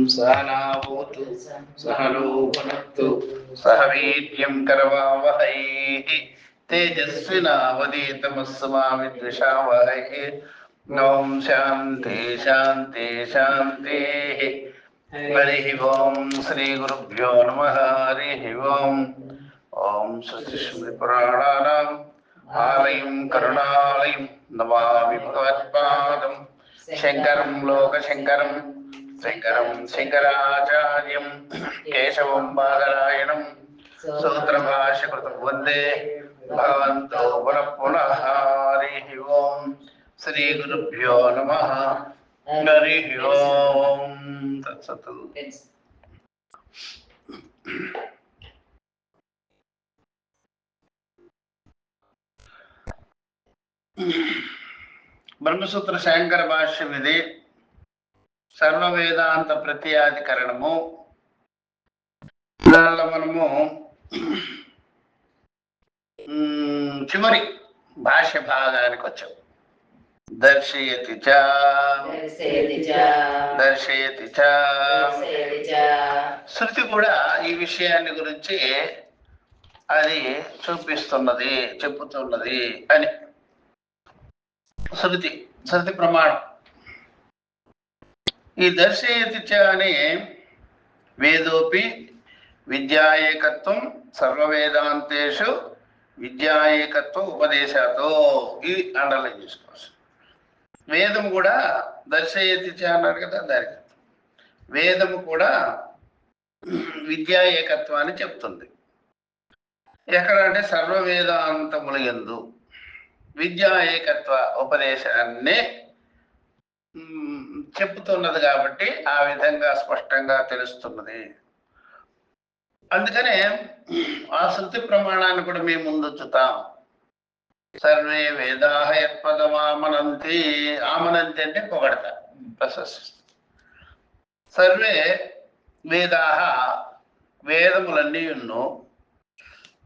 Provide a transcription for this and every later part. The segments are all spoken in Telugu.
सहनावतु सहनो भुनक्तु सह वीर्यं करवावहै तेजस्विनावधीतमस्तु मा विद्विषावहै। ओम शांति शांति शांति। हरिः ओम श्री गुरुभ्यो नमः। हरिः ओम। ओम श्रुतिस्मृतिपुराणानाम् आलयं करुणालयं नमामि भगवत्पादं शङ्करं लोकशङ्करं शङ्करं शङ्कराचार्यं केशवं बादरायणं सूत्रभाष्यकृतं वन्दे भगवन्तो पुनः पुनः। हरिः ओम श्री गुरुभ्यो नमः। हरिः ओम तत्सत्। బ్రహ్మసూత్ర శంకర భాష్యం ఇది. సర్వ వేదాంత ప్రత్యాధికరణము. దానిలో మనము చివరి భాష్య భాగానికి వచ్చాం. దర్శయతి చ దర్శయతి చ. శృతి కూడా ఈ విషయాన్ని గురించి అది చూపిస్తున్నది, చెప్పుతున్నది అని. శృతి ప్రమాణం. ఈ దర్శయతి చ అనే వేదోపి విద్యాయేకత్వం సర్వవేదాంతేషు విద్యాయేకత్వం ఉపదేశాతో. ఇది అండర్లైన్ చేసుకోవచ్చు. వేదము కూడా దర్శయతి చ అన్నారు కదా, దానికి వేదము కూడా విద్యా ఏకత్వాన్ని చెప్తుంది. ఎక్కడంటే సర్వ వేదాంతముల యందు విద్యా ఏకత్వ ఉపదేశాన్ని చెప్తున్నది కాబట్టి ఆ విధంగా స్పష్టంగా తెలుస్తున్నది. అందుకనే ఆ శృతి ప్రమాణాన్ని కూడా మేము ముందుంచుతాం. సర్వే వేదాః యత్పదమామనంతి. ఆమనంతి అంటే పొగడతా, ప్రశంసిస్తా. సర్వే వేదాః వేదములన్నీ ఉన్ను.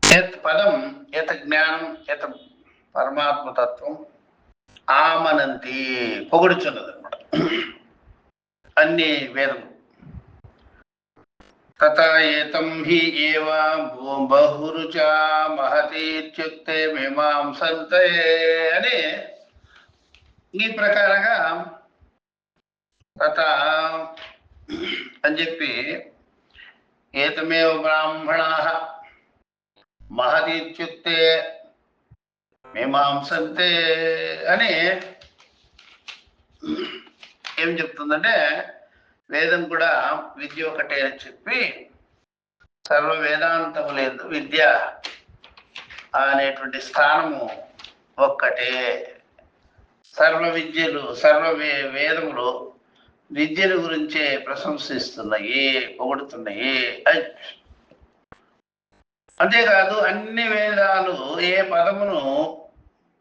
యత్ పదం యత్ జ్ఞానం యత్ పరమాత్మతత్వం ఆమనంతి పొగుడుచున్నది అనమాట అన్ని వేదము. తథా ఏతం హి ఏవ బహురుచా మహతి ఇత్యుక్తే మీమాంసంతే అని ఈ ప్రకారంగా తథా అని చెప్పి ఏతమేవ బ్రాహ్మణాః మహతి ఇత్యుక్తే మీమాంసంతే అని ఏం చెప్తుందంటే, వేదం కూడా విద్య ఒకటే అని చెప్పి సర్వ వేదాంతము లేదు, విద్య అనేటువంటి స్థానము ఒక్కటే. సర్వ విద్యలు వేదములు విద్యల గురించే ప్రశంసిస్తున్నాయి, పొగుడుతున్నాయి. అంతేకాదు అన్ని వేదాలు ఏ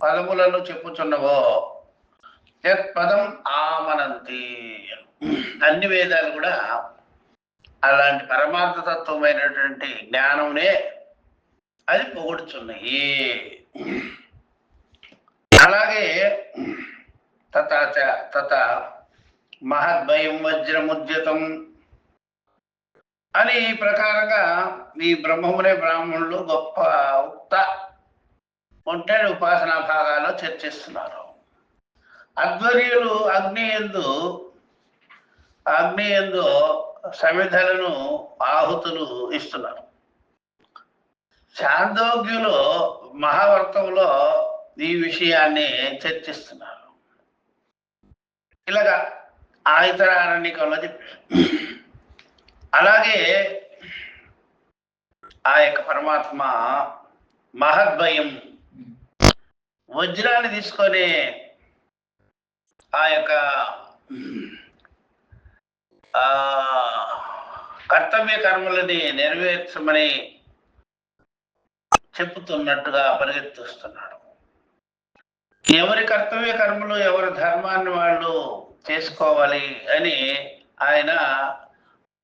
పదములను చెప్పుచున్నవో యత్ పదం ఆమనంతి. అన్ని వేదాలు కూడా అలాంటి పరమార్థతత్వమైనటువంటి జ్ఞానమునే అది పొగుడుచున్నాయి. అలాగే తథా మహద్భయం వజ్రముద్యతం అని ఈ ప్రకారంగా ఈ బ్రహ్మమునే బ్రాహ్మణులు గొప్ప ఉక్త ఒంటరి ఉపాసనా భాగాల్లో చర్చిస్తున్నారు. అధ్వర్యులు అగ్ని యందు సమిధలను ఆహుతులు ఇస్తున్నారు. చాందోగ్యులు మహావర్తంలో ఈ విషయాన్ని చర్చిస్తున్నారు. ఇలాగా ఆ ఇతర అరణ్యకంలో చెప్పారు. అలాగే ఆ యొక్క పరమాత్మ మహద్భయం వజ్రాన్ని తీసుకొని ఆ యొక్క కర్తవ్య కర్మలని నెరవేర్చమని చెప్పుతున్నట్టుగా పరిగెత్తిస్తున్నాడు. ఎవరి కర్తవ్య కర్మలు ఎవరి ధర్మాన్ని వాళ్ళు చేసుకోవాలి అని ఆయన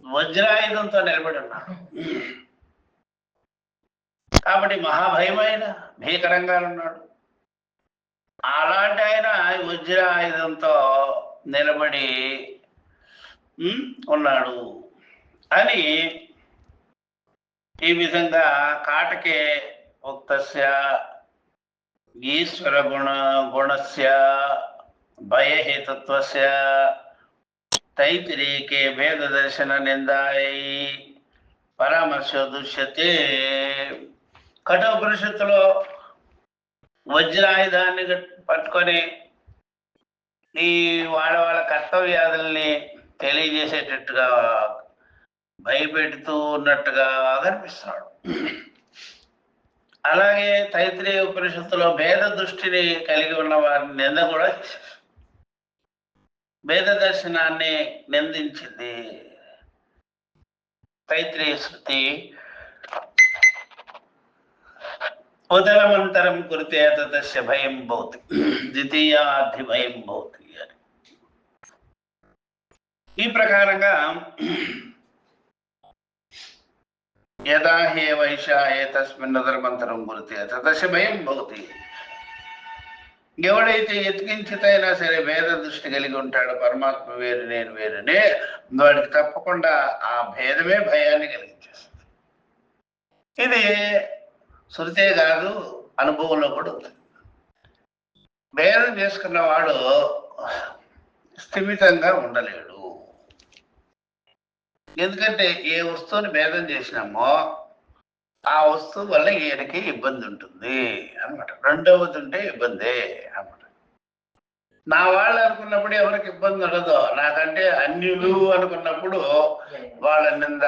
వజ్రాయుధంతో నిలబడి ఉన్నాడు. కాబట్టి మహాభయమైన భీకరంగా ఉన్నాడు. అలాంటి ఆయన వజ్రాయుధంతో నిలబడి ఉన్నాడు అని ఈ విధంగా కాటకే ఉక్తస్య ఈశ్వర గుణస్య భయహేతుత్వస్య తైత్తిరీకే భేద దర్శన నిందాయై పరామర్శ దృశ్యతే. కఠోపనిషత్తులో వజ్రాయుధాన్ని పట్టుకొని ఈ వాళ్ళ కర్తవ్యాదుల్ని తెలియజేసేటట్టుగా భయపెడుతూ ఉన్నట్టుగా కనిపిస్తున్నాడు. అలాగే తైత్రీయ ఉపనిషత్తులో భేద దృష్టిని కలిగి ఉన్న వారిని నింద కూడా చేశారు. భేద దర్శనాన్ని నిందించింది తైత్రీయ శృతి. ఉదరమంతరం కురితే తస్య భయం భవతి ద్వితీయాధి భయం భవతి అని. ఈ ప్రకారంగా యదా హే వైషా ఏతస్మిన్ ఉదరమంతరం కురితే తస్య భయం భవతి. ఎవడైతే ఎత్కించితైనా సరే భేద దృష్టి కలిగి ఉంటాడో, పరమాత్మ వేరు నేను వేరునే, వాడికి తప్పకుండా ఆ భేదమే భయాన్ని కలిగించేస్తుంది. ఇది శృతే కాదు, అనుభవంలో కూడా ఉంది. భేదం చేసుకున్నవాడు స్థిమితంగా ఉండలేడు. ఎందుకంటే ఏ వస్తువుని భేదం చేసినామో ఆ వస్తువు వల్ల ఈయనకి ఇబ్బంది ఉంటుంది అనమాట. రెండవది ఉంటే ఇబ్బందే అనమాట. నా వాళ్ళు అనుకున్నప్పుడు ఎవరికి ఇబ్బంది ఉండదు, నాకంటే అన్యులు అనుకున్నప్పుడు వాళ్ళ నింద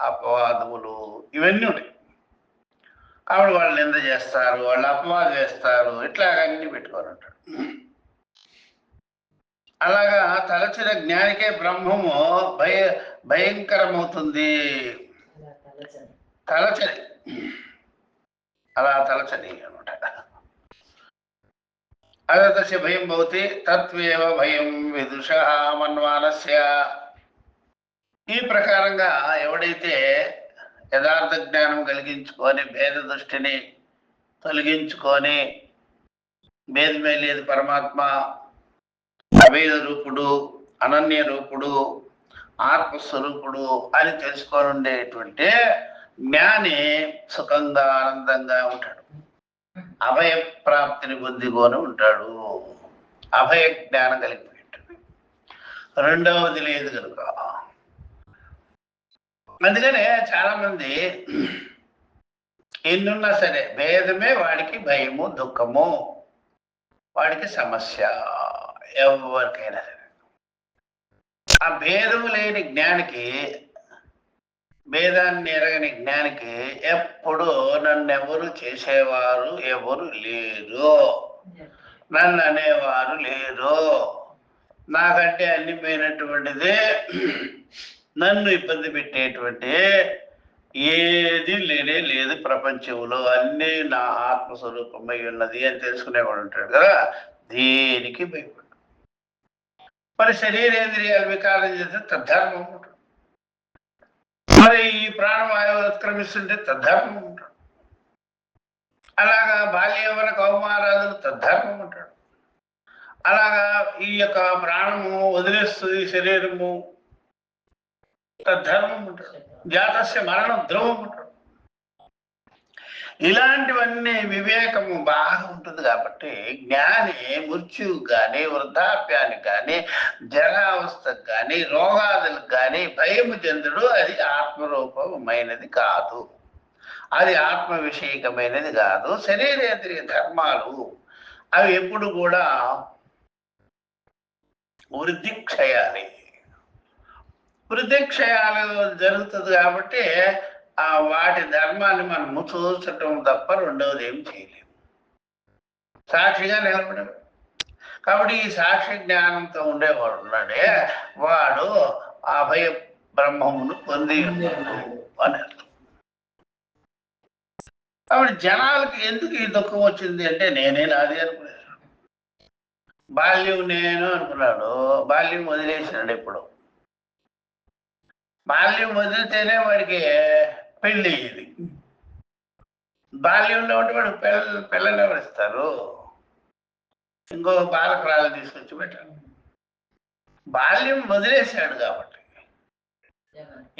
అపవాదములు ఇవన్నీ ఉన్నాయి. ఆవిడ వాళ్ళు నింద చేస్తారు, వాళ్ళు అపవాదం చేస్తారు, ఇట్లాగన్నీ పెట్టుకొని ఉంటాడు. అలాగా తలచిన జ్ఞానికే బ్రహ్మము భయంకరమవుతుంది. తలచని అలా తలచని అనమాట. అదతస్య భయం భవతి తత్వేవ భయం విదుష మన్వానస్య. ఈ ప్రకారంగా ఎవడైతే యథార్థ జ్ఞానం కలిగించుకొని భేద దృష్టిని తొలగించుకొని భేదమే లేదు పరమాత్మ అభేద రూపుడు, అనన్య రూపుడు, ఆత్మస్వరూపుడు అని తెలుసుకొని ఉండేటువంటి జ్ఞాని సుఖంగా ఆనందంగా ఉంటాడు. అభయ ప్రాప్తిని పొందికొని ఉంటాడు. అభయ జ్ఞానం కలిగిపోయి ఉంటుంది. రెండవది లేదు కనుక. అందుకనే చాలా మంది ఎన్నున్నా సరే భేదమే వాడికి భయము, దుఃఖము, వాడికి సమస్య. ఎవరికైనా సరే ఆ భేదము లేని జ్ఞానికి, భేదాన్ని ఎరగని జ్ఞానికి ఎప్పుడు నన్నెవరు చేసేవారు ఎవరు లేరు, నన్ను అనేవారు లేరు, నాకంటే అన్ని పోయినటువంటిది, నన్ను ఇబ్బంది పెట్టేటువంటి ఏది లేనే లేదు ప్రపంచంలో, అన్నీ నా ఆత్మస్వరూపమై ఉన్నది అని తెలుసుకునేవాడు ఉంటాడు కదా. దేనికి భయపడు. మరి శరీరేంద్రియాలు వికారం చేస్తే తద్ధర్మం ఉంటుంది. మరి ఈ ప్రాణవాయువు ఉత్క్రమిస్తుంటే తద్ధర్మం ఉంటాడు. అలాగా బాల్యవన కౌమారాదులు తద్ధర్మం ఉంటాడు. అలాగా ఈ యొక్క ప్రాణము వదిలేస్తుంది శరీరము, తద్ధర్మం ఉంటాడు. జాతస్య మరణం ధ్రువం ఉంటాడు. ఇలాంటివన్నీ వివేకము బాగా ఉంటుంది కాబట్టి జ్ఞాని మృత్యువు కానీ, వృద్ధాప్యానికి కానీ, జరావస్థకు కానీ, రోగాదులకు కానీ భయము చెందుడు. అది ఆత్మరూపమైనది కాదు, అది ఆత్మ విషయకమైనది కాదు. శరీరేంద్రియ ధర్మాలు అవి ఎప్పుడు కూడా వృద్ధి క్షయాలి. వృద్ధి క్షయాలు జరుగుతుంది కాబట్టి వాటి ధర్మాన్ని మనము చూసటం తప్ప రెండవది ఏం చేయలేము. సాక్షిగా నిలబడరు. కాబట్టి ఈ సాక్షి జ్ఞానంతో ఉండేవాడు ఉన్నాడే, వాడు అభయ బ్రహ్మమును పొంది ఉన్నాడు అని అర్థం. కాబట్టి జనాలకి ఎందుకు ఈ దుఃఖం వచ్చింది అంటే నేనే నాది అనుకున్నాడు. బాల్యం నేను అనుకున్నాడు, బాల్యం వదిలేసినాడు. ఎప్పుడు బాల్యం వదిలితేనే వాడికి పెళ్ళి ఇది. బాల్యంలో ఉంటే వాడు పిల్లలు ఎవరిస్తారు? ఇంకో బాలకురాలు తీసుకొచ్చి పెట్టారు. బాల్యం వదిలేశాడు కాబట్టి,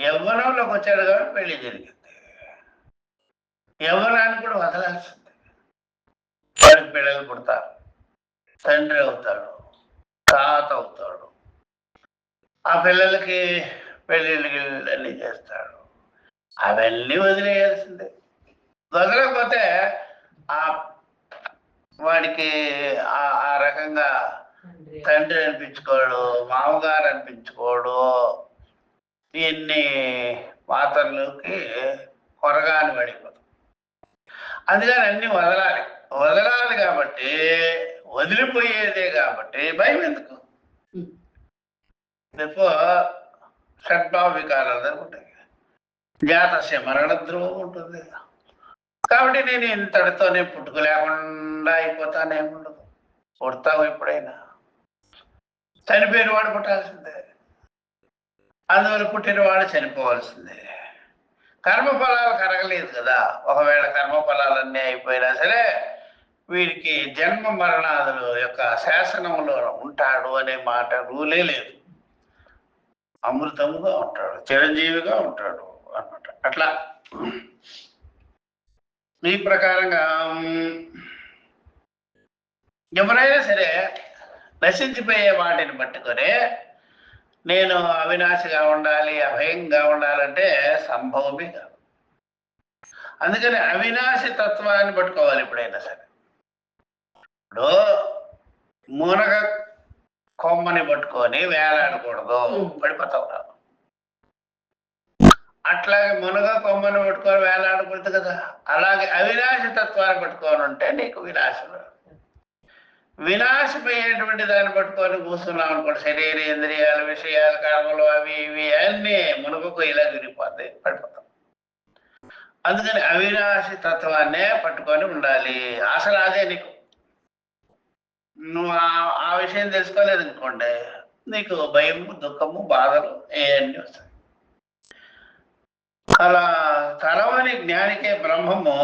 యవ్వనంలోకి వచ్చాడు కాబట్టి పెళ్లి జరిగింది. యవ్వనాన్ని కూడా వదలాల్సింది. వాడికి పిల్లలు పుడతారు, తండ్రి అవుతాడు, తాత అవుతాడు, ఆ పిల్లలకి పెళ్ళిళ్ళు అన్నీ చేస్తాడు. అవన్నీ వదిలేయాల్సిందే. వదలకపోతే ఆ వాడికి ఆ రకంగా తండ్రి అనిపించుకోడు, మామగారు అనిపించుకోడు. ఇన్ని పాత్రలకి కొరగాని పడిపోతుంది. అందుకని అన్ని వదలాలి. వదలాలి కాబట్టి, వదిలిపోయేదే కాబట్టి భయం ఎందుకు? షడ్భావ వికారాలు జరుగుతాయి, జాతస్య మరణ ధ్రువం ఉంటుంది. కాబట్టి నేను ఇంతటితోనే పుట్టుక లేకుండా అయిపోతానేముండదు. పుడతావు ఎప్పుడైనా, చనిపోయిన వాడు పుట్టాల్సిందే, అందువల్ల పుట్టినవాడు చనిపోవాల్సిందే. కర్మఫలాలు కరగలేదు కదా. ఒకవేళ కర్మఫలాలన్నీ అయిపోయినా సరే వీడికి జన్మ మరణాదుల యొక్క శాసనంలో ఉంటాడు అనే మాట రూలే లేదు. అమృతముగా ఉంటాడు, చిరంజీవిగా ఉంటాడు అన్నమాట. అట్లా ఈ ప్రకారంగా ఎవరైనా సరే నశించిపోయే వాటిని పట్టుకొని నేను అవినాశిగా ఉండాలి, అభయంగా ఉండాలంటే సంభవమే కాదు. అందుకని అవినాశి తత్వాన్ని పట్టుకోవాలి ఎప్పుడైనా సరే. ఇప్పుడు మునగ కొమ్మని పట్టుకొని వేలాడకూడదు, పడిపోతావు. అట్లాగే మునగ కొమ్మని పట్టుకొని వేలాడకూడదు కదా. అలాగే అవినాశి తత్వాన్ని పట్టుకొని ఉంటే నీకు వినాశం. వినాశపోయేటువంటి దాన్ని పట్టుకొని కూర్చున్నాం అనుకోండి, శరీరేంద్రియాలు, విషయాలు, కర్మలు, అవి ఇవి అన్నీ మునుగుకు ఇలా విరిగిపోతాయి, పడిపోతాం. అందుకని అవినాశి తత్వాన్నే పట్టుకొని ఉండాలి. అసలు అదే నీకు, నువ్వు ఆ విషయం తెలుసుకోలేదు అనుకోండి, నీకు భయము, దుఃఖము, బాధలు ఏవన్నీ వస్తాయి. అలా తలవని జ్ఞానికే బ్రహ్మము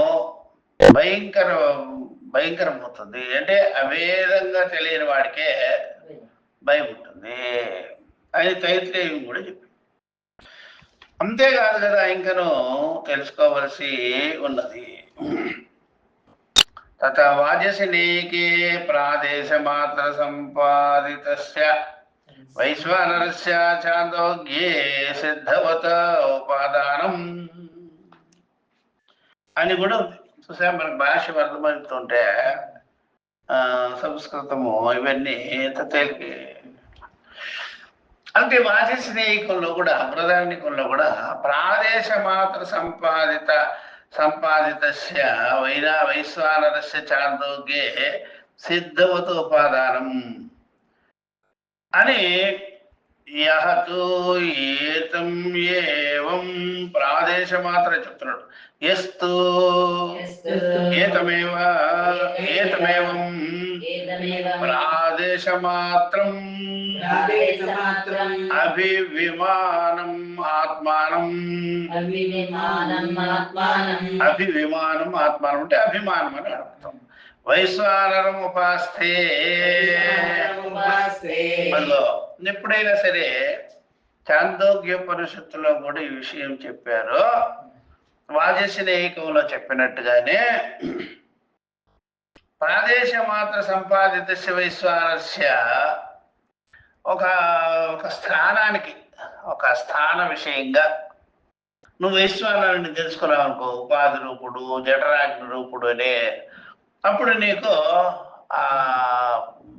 భయంకరం అవుతుంది. అంటే అవేదంగా తెలియని వాడికే భయం ఉంటుంది. అది తైత్రేయం కూడా చెప్పి. అంతేకాదు కదా, ఇంకను తెలుసుకోవలసి ఉన్నది. తథా వాజసినేకే ప్రాదేశ మాత్ర సంపాదితస్య వైశ్వానరస్య చాందోగ్యే సిద్ధవత ఉపాదానం అని కూడా ఉంది. చూసా, మనకు భాష అర్థమవుతుంటే సంస్కృతము ఇవన్నీ ఎంత తేలికి. అంటే వాచస్నేహికంలో కూడా, బృహదారణ్యకంలో కూడా ప్రాదేశ మాత్ర సంపాదితస్య వైశ్వానరస్య చాందోగ్యే సిద్ధవత ఉపాదానం అని యహతు ఏతం ఏవం ప్రాదేశ మాత్ర చెప్తున్నాడు. ఎస్తు ఏతమేవం ప్రాదేశ మాత్రం అభివిమానం ఆత్మానం. అభివిమానం ఆత్మానం అంటే అభిమానం అని అర్థం. వైశ్వానరం ఉపాస్తే. ఎప్పుడైనా సరే చాందోగ్యోపనిషత్తులో కూడా ఈ విషయం చెప్పారు. వాజస్నేహికంలో చెప్పినట్టుగానే ప్రాదేశ మాత్ర సంపాదిత వైశ్వానస్య ఒక స్థానానికి, ఒక స్థాన విషయంగా నువ్వు వైశ్వానరుని తెలుసుకున్నావు అనుకో, ఉపాధి రూపుడు, జఠరాగ్ని రూపుడు అనే, అప్పుడు నీకు ఆ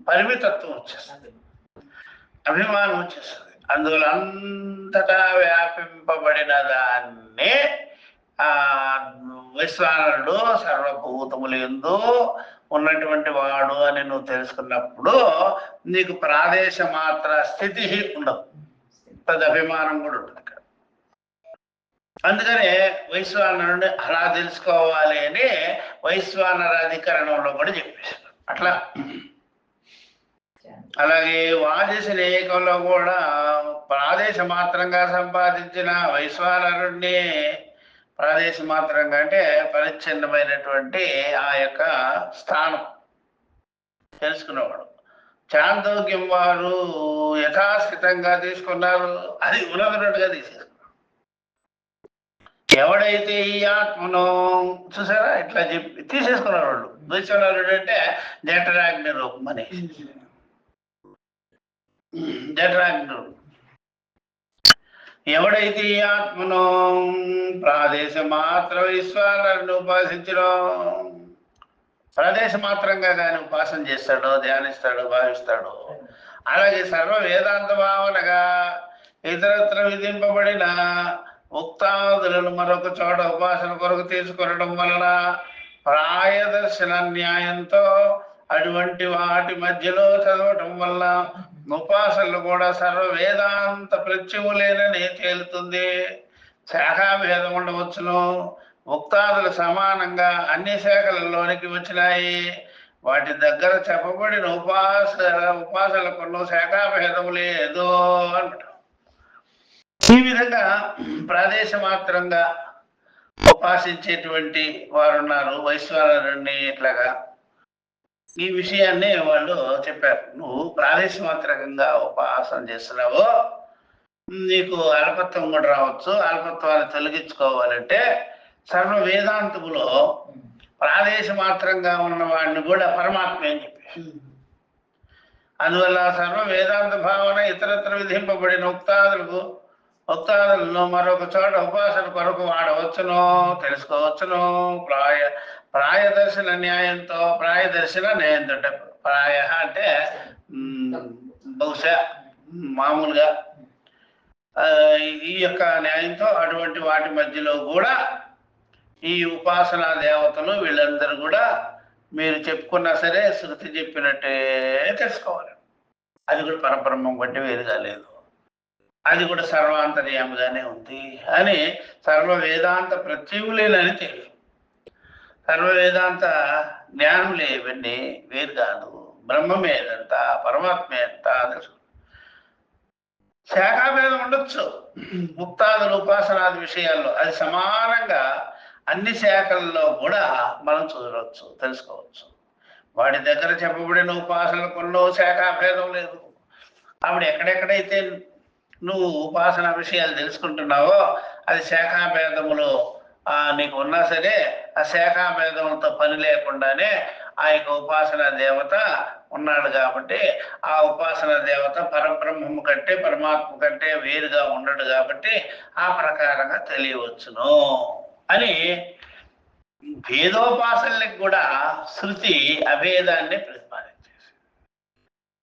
పరిమితత్వం వచ్చేస్తుంది, అభిమానం వచ్చేస్తుంది. అందువల్ల అంతటా వ్యాపింపబడిన దాన్ని వైశ్వానరుడు సర్వభూతములు యందు ఉన్నటువంటి వాడు అని నువ్వు తెలుసుకున్నప్పుడు నీకు ప్రాదేశ మాత్ర స్థితి ఉండదు, తదభిమానం కూడా ఉంటుంది. అందుకనే వైశ్వానరుడిని అలా తెలుసుకోవాలి అని వైశ్వానర అధికరణంలో కూడా చెప్పేశారు. అట్లా అలాగే వాజస్నేహికంలో కూడా ప్రాదేశ మాత్రంగా సంపాదించిన వైశ్వానరుణ్ణి, ప్రాదేశ మాత్రంగా అంటే పరిచ్ఛిన్నమైనటువంటి ఆ యొక్క స్థానం తెలుసుకున్నవాడు, చాందోగ్యం వారు యథాస్థితంగా తీసుకున్నారు, అది ఉన్నదన్నట్టుగా తీసేసుకున్నారు. ఎవడైతే ఈ ఆత్మను చూసారా ఇట్లా చెప్పి తీసేసుకున్నారు వాళ్ళు. వైశ్వనాథుడు అంటే జఠరాగ్ని రూపం అని. జఠరాగ్ని ఎవడైతే ఈ ఆత్మను ప్రాదేశ మాత్ర ఈశ్వరుని ఉపాసించడం, ప్రదేశ మాత్రంగా కానీ ఉపాసన చేస్తాడో, ధ్యానిస్తాడో, భావిస్తాడో, అలాగే సర్వ వేదాంత భావనగా ఇతరత్ర విధింపబడిన ఉక్తాదులను మరొక చోట ఉపాసన కొరకు తీసుకొనడం వలన ప్రాయదర్శన న్యాయంతో అటువంటి వాటి మధ్యలో చదవటం వల్ల ఉపాసనలు కూడా సర్వ వేదాంత ప్రత్యములేనని తేలుతుంది. శాఖాభేదం ఉండవచ్చును, ఉక్తాదులు సమానంగా అన్ని శాఖలలోనికి వచ్చినాయి. వాటి దగ్గర చెప్పబడిన ఉపాసనలకు శాఖాభేదము లేదు అంటారు. ఈ విధంగా ప్రాదేశ మాత్రంగా ఉపాసించేటువంటి వారు ఉన్నారు, వైశ్వానరుణ్ణి ఇట్లాగా. ఈ విషయాన్ని వాళ్ళు చెప్పారు. నువ్వు ప్రాదేశ మాత్రకంగా ఉపాసన చేస్తున్నావు, నీకు అల్పత్వం కూడా రావచ్చు. అల్పత్వాన్ని తొలగించుకోవాలంటే సర్వ వేదాంతములో ప్రాదేశ మాత్రంగా ఉన్న వాడిని కూడా పరమాత్మ అని చెప్పి, అందువల్ల సర్వ వేదాంత భావన ఇతరత్ర విధింపబడిన ఉక్తాదులను మరొక చోట ఉపాసన కొరకు వాడవచ్చును, తెలుసుకోవచ్చును. ప్రాయదర్శన న్యాయంతో, ప్రాయదర్శన న్యాయంతో అంటే ప్రాయ అంటే బహుశా మామూలుగా ఈ యొక్క న్యాయంతో అటువంటి వాటి మధ్యలో కూడా ఈ ఉపాసనా దేవతలు వీళ్ళందరూ కూడా మీరు చెప్పుకున్నా సరే శృతి చెప్పినట్టే తెలుసుకోవాలి. అది కూడా పరబ్రహ్మం బట్టి వేరుగా లేదు, అది కూడా సర్వాంతర్యామిగానే ఉంది అని సర్వ వేదాంత ప్రత్యయులేనని తెలుసు. సర్వ వేదాంత జ్ఞానములే ఇవన్నీ వేరు కాదు, బ్రహ్మమే ఎంత, పరమాత్మే ఎంత తెలుసు. శాఖాభేదం ఉండొచ్చు ముక్తాదులు ఉపాసనాది విషయాల్లో, అది సమానంగా అన్ని శాఖల్లో కూడా మనం చూడవచ్చు, తెలుసుకోవచ్చు. వాడి దగ్గర చెప్పబడిన ఉపాసనలకు శాఖాభేదం లేదు. ఆవిడ ఎక్కడెక్కడైతే నువ్వు ఉపాసన విషయాలు తెలుసుకుంటున్నావో అది శాఖాభేదములు నీకు ఉన్నా సరే ఆ శాఖాభేదములతో పని లేకుండానే ఆ యొక్క ఉపాసన దేవత ఉన్నాడు కాబట్టి ఆ ఉపాసన దేవత పరబ్రహ్మము కంటే పరమాత్మ కంటే వేరుగా ఉండడు కాబట్టి ఆ ప్రకారంగా తెలియవచ్చును అని భేదోపాసనలకు కూడా శృతి అభేదాన్ని ప్రతిపాదించేసి,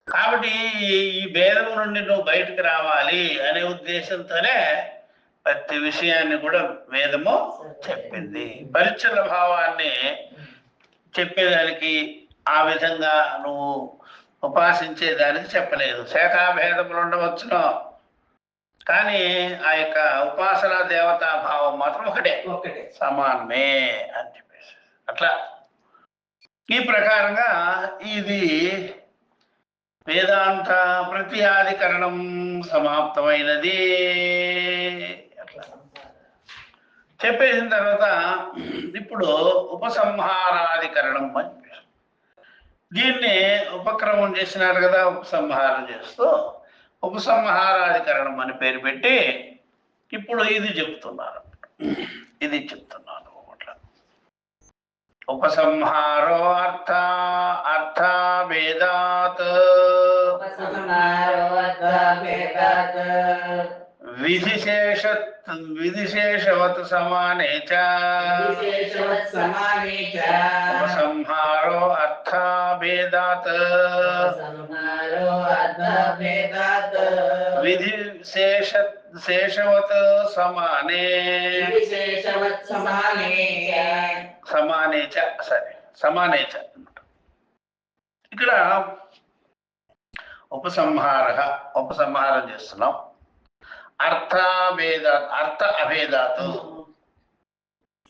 కాబట్టి ఈ భేదము నుండి నువ్వు బయటకు రావాలి అనే ఉద్దేశంతోనే ప్రతి విషయాన్ని కూడా వేదము చెప్పింది. పరిచ్ఛిన్న భావాన్ని చెప్పేదానికి, ఆ విధంగా నువ్వు ఉపాసించేదానికి చెప్పలేదు. శాఖాభేదములు ఉండవచ్చును, కానీ ఆ యొక్క ఉపాసనా దేవతా భావం మాత్రం ఒకటే సమానమే అని చెప్పేసి అట్లా ఈ ప్రకారంగా ఇది వేదాంత ప్రత్యాధికరణం సమాప్తమైనది. అట్లా చెప్పేసిన తర్వాత ఇప్పుడు ఉపసంహారాధికరణం అని చెప్పారు. దీన్ని ఉపక్రమం చేసినారు కదా, ఉపసంహారం చేస్తూ ఉపసంహారాధికరణం అని పేరు పెట్టి ఇప్పుడు ఇది చెప్తున్నారు. అట్లా ఉపసంహారో అర్థభేదాత్ విధిశేషవత్ సమానే చ ఉపసంహారో అర్థభేదాత్ విధిశేషవత్ సమానే చ సరే సమానే చ. ఇక్కడ ఉపసంహారం చేస్తున్నాం. అర్థ అభేదాత్,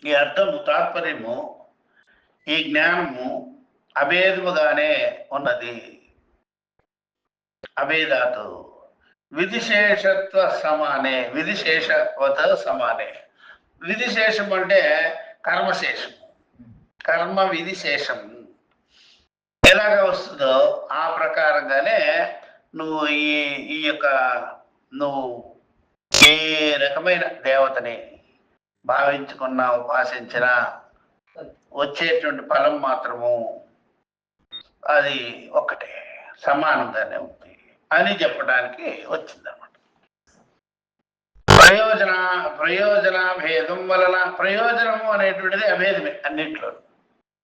ఈ అర్థము తాత్పర్యము ఈ జ్ఞానము అభేదముగానే ఉన్నది. అభేదాతు విధిశేషత్వ సమానే, విధిశేషవత సమానే. విధిశేషం అంటే కర్మశేషం, కర్మ విధిశేషం. ఎలాగ వస్తుందో ఆ ప్రకారంగానే నువ్వు ఈ ఈ యొక్క నువ్వు ఏ రకమైన దేవతని భావించుకున్నా ఉపాసించినా వచ్చేటువంటి ఫలం మాత్రము అది ఒక్కటే, సమానంగానే ఉంది అని చెప్పడానికి వచ్చిందన్నమాట. ప్రయోజన భేదం వలన, ప్రయోజనము అనేటువంటిది అభేదమే, అన్నింటిలో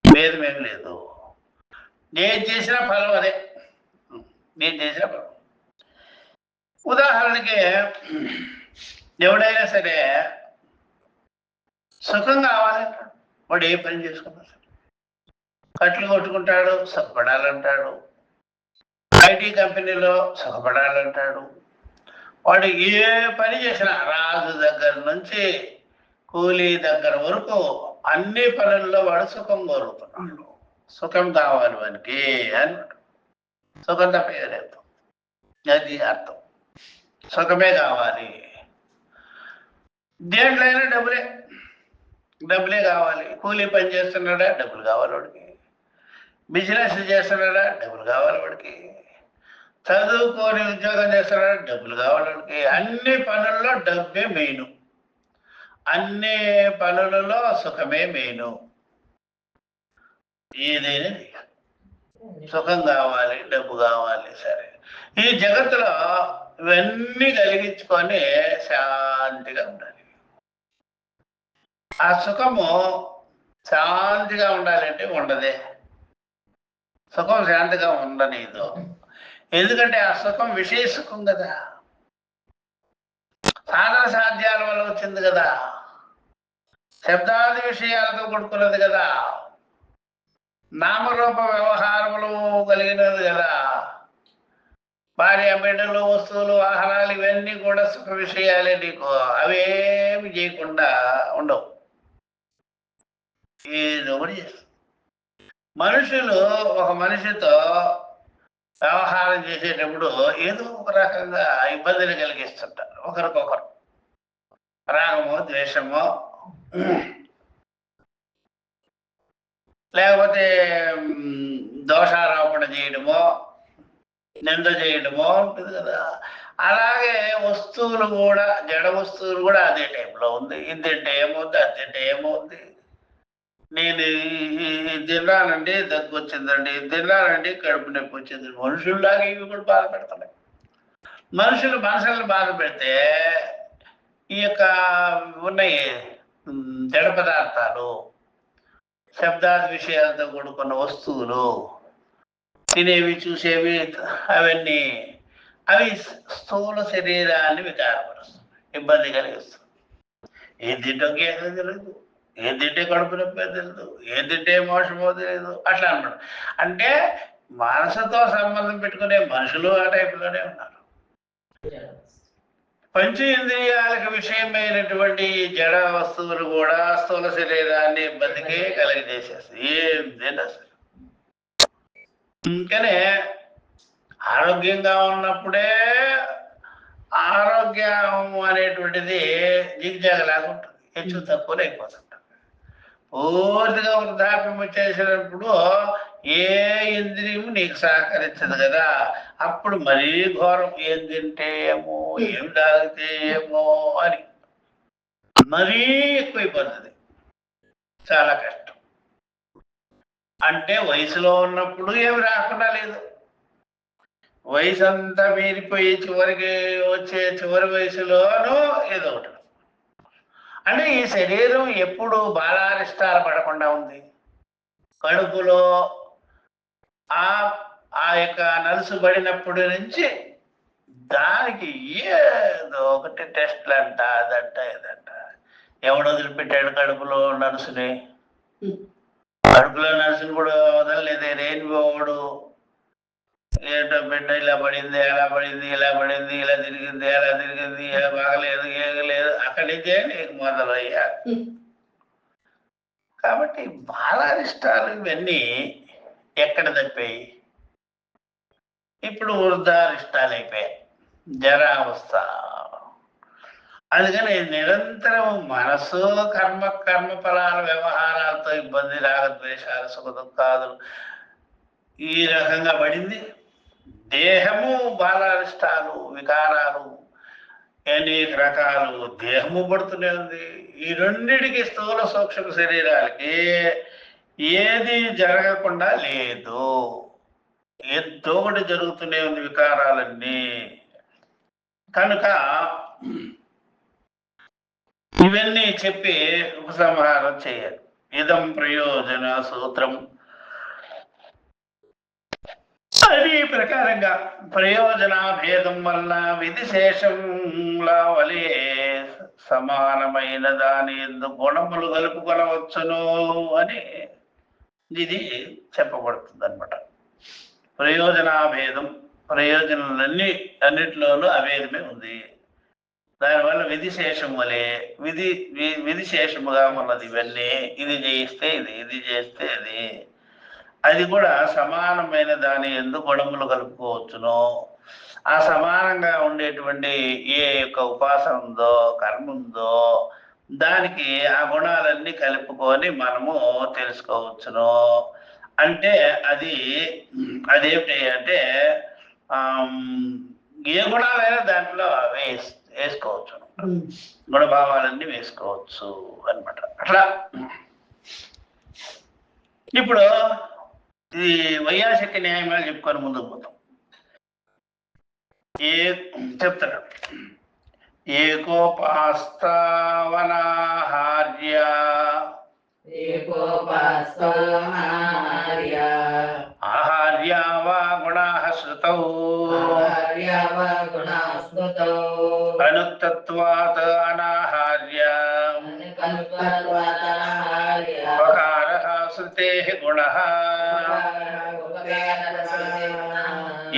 భేదమేం లేదు. నేను చేసిన ఫలం అదే, నేను చేసిన ఫలం. ఉదాహరణకి ఎవడైనా సరే సుఖం కావాలంటాడు, వాడు ఏ పని చేసుకున్నా సరే. కట్లు కొట్టుకుంటాడు, సుఖపడాలంటాడు. ఐటీ కంపెనీలో సుఖపడాలంటాడు. వాడు ఏ పని చేసినా, రాజు దగ్గర నుంచి కూలీ దగ్గర వరకు అన్ని పనుల్లో వాడు సుఖం కోరుతున్నాడు. సుఖం కావాలి వానికి అని, సుఖం తప్ప లేదు, అది అర్థం. సుఖమే కావాలి. దేంట్లో అయినా డబ్బులే కావాలి. కూలీ పని చేస్తున్నాడా, డబ్బులు కావాలి వాడికి. బిజినెస్ చేస్తున్నాడా, డబ్బులు కావాలి వాడికి. చదువుకొని ఉద్యోగం చేస్తున్నాడా, డబ్బులు కావాలి వాడికి. అన్ని పనుల్లో డబ్బే మెయిన్, అన్ని పనులలో సుఖమే మెయిన్. ఏదైనా సుఖం కావాలి, డబ్బు కావాలి, సరే. ఈ జగత్తులో ఇవన్నీ కలిగించుకొని శాంతిగా ఉండాలి. ఆ సుఖము శాంతిగా ఉండాలంటే ఉండదే. సుఖం శాంతిగా ఉండలేదు. ఎందుకంటే ఆ సుఖం విషయ సుఖం కదా, సాధన సాధ్యాల వల్ల వచ్చింది కదా, శబ్దాది విషయాలతో కూడుకున్నది కదా, నామరూప వ్యవహారములు కలిగినది కదా. భార్య, బిడ్డలు, వస్తువులు, వాహనాలు ఇవన్నీ కూడా సుఖ విషయాలే. నీకు అవేమి చేయకుండా ఉండవు. ఏదో ఒకటి చేస్తారు. మనుషులు ఒక మనిషితో వ్యవహారం చేసేటప్పుడు ఏదో ఒక రకంగా ఇబ్బందిని కలిగిస్తుంటారు ఒకరికొకరు. రాగమో, ద్వేషమో, లేకపోతే దోషారోపణ చేయడమో, నింద చేయడమో ఉంటుంది కదా. అలాగే వస్తువులు కూడా, జడ వస్తువులు కూడా అదే టైంలో ఉంది. ఇది తింటే ఏమవుద్ది, అది తింటే ఏమవుద్ది. నేను తిన్నానండి, దగ్గు వచ్చిందండి, తిన్నానండి, కడుపు నొప్పి వచ్చింది. మనుషుల్లాగా ఇవి కూడా బాధ పెడుతున్నాయి. మనసులను బాధ పెడితే ఈ యొక్క ఉన్నాయి జడ పదార్థాలు, శబ్దాది విషయాలతో కూడుకున్న వస్తువులు, తినేవి, చూసేవి, అవన్నీ అవి స్థూల శరీరాన్ని వికారపరుస్తున్నాయి, ఇబ్బంది కలిగిస్తుంది. ఏం తింటే కేసం తెలియదు, ఏం తింటే కడుపు నొప్పి తెలియదు, ఏం తింటే మోసమో తెలియదు, అట్లా అన్నమాట. అంటే మనసుతో సంబంధం పెట్టుకునే మనుషులు ఆ టైపులోనే ఉన్నారు. పంచ ఇంద్రియాలకు విషయమైనటువంటి జడ వస్తువులు కూడా స్థూల శరీరాన్ని ఇబ్బందికి కలిగజేసేస్తాయి. ఏం తిన్నా సరే. ఇంకనే ఆరోగ్యంగా ఉన్నప్పుడే ఆరోగ్యం అనేటువంటిది జిగ్జాగలాగా ఉంటుంది, హెచ్చు తక్కువలు అయిపోతుంటుంది. పూర్తిగా వృద్ధాప్యం వచ్చేసినప్పుడు ఏ ఇంద్రియం నీకు సహకరించదు కదా. అప్పుడు మరీ ఘోరం. ఏం తింటే ఏమో, ఏం తాగితే ఏమో అని మరీ ఎక్కువైపోతుంది. చాలా కష్టం. అంటే వయసులో ఉన్నప్పుడు ఏమి రాకుండా లేదు, వయసు అంతా మీరిపోయి చివరికి వచ్చే చివరి వయసులోనూ ఏదో ఒకటి. అంటే ఈ శరీరం ఎప్పుడు బాలారిష్టాల పడకుండా ఉంది. కడుపులో ఆ యొక్క నలుసు పడినప్పటి నుంచి దానికి ఏదో ఒకటి టెస్ట్లు అంట, అదంట, ఇదంట. ఎవడు వదిలిపెట్టాడు కడుపులో నలుసుని? కడుపులో నలుసుని కూడా వదలలేదే. రెయిన్బోడు ఏంటో బిడ్డ ఇలా పడింది, అలా పడింది, ఇలా పడింది, ఇలా తిరిగింది, అలా తిరిగింది, ఇలా బాగలేదు, ఏగలేదు, అక్కడి నుంచే నీకు మొదలయ్యా. కాబట్టి బాలారిష్టాలు ఇవన్నీ ఎక్కడ తప్పాయి? ఇప్పుడు వృద్ధారిష్టాలు అయిపోయాయి, జరావస్థ. అందుకని నిరంతరం మనసు కర్మ ఫలాల వ్యవహారాలతో ఇబ్బంది, రాగద్వేషాలు, సుఖ దుఃఖాలు ఈ రకంగా పడింది. దేహము బాలారిష్టాలు వికారాలు అనేక రకాలు దేహము పడుతూనే ఉంది. ఈ రెండిటికి స్థూల సూక్ష్మ శరీరాలకి ఏది జరగకుండా లేదు, ఏదో ఒకటి జరుగుతూనే ఉంది వికారాలన్నీ. కనుక ఇవన్నీ చెప్పి ఉపసంహారం చేయాలి. ఇదం ప్రయోజన సూత్రం అది ప్రకారంగా ప్రయోజన భేదం వల్ల విధిశేషంలా వలే సమానమైన దాని ఎందుకు గుణములు కలుపుకొనవచ్చును అని ఇది చెప్పబడుతుంది అనమాట. ప్రయోజనాభేదం, ప్రయోజనాలన్నీ అన్నిటిలోనూ అభేదమే ఉంది. దానివల్ల విధిశేషం వలె విధిశేషముగా ఉన్నది. ఇవన్నీ ఇది చేయిస్తే ఇది, ఇది చేస్తే అది, అది కూడా సమానమైన దాని ఎందుకు గుణములు కలుపుకోవచ్చును. ఆ సమానంగా ఉండేటువంటి ఏ యొక్క ఉపాసన ఉందో కర్మ ఉందో దానికి ఆ గుణాలన్నీ కలుపుకొని మనము తెలుసుకోవచ్చును. అంటే అదేమిటి అంటే ఏ గుణాలైనా దాంట్లో వేసుకోవచ్చు, గుణభావాలన్నీ వేసుకోవచ్చు అనమాట. అట్లా ఇప్పుడు ఈ వైయాశక్తి న్యాయమాలు చెప్పుకొని ముందుకు పోతాం. చెప్తాడు ఏకోపాస్తావనాహార్య ఆహార్య వా గుణాః శ్రుతౌ అనుక్తత్వాత్ అనాహార్య ఉపకారః శ్రుతేః గుణః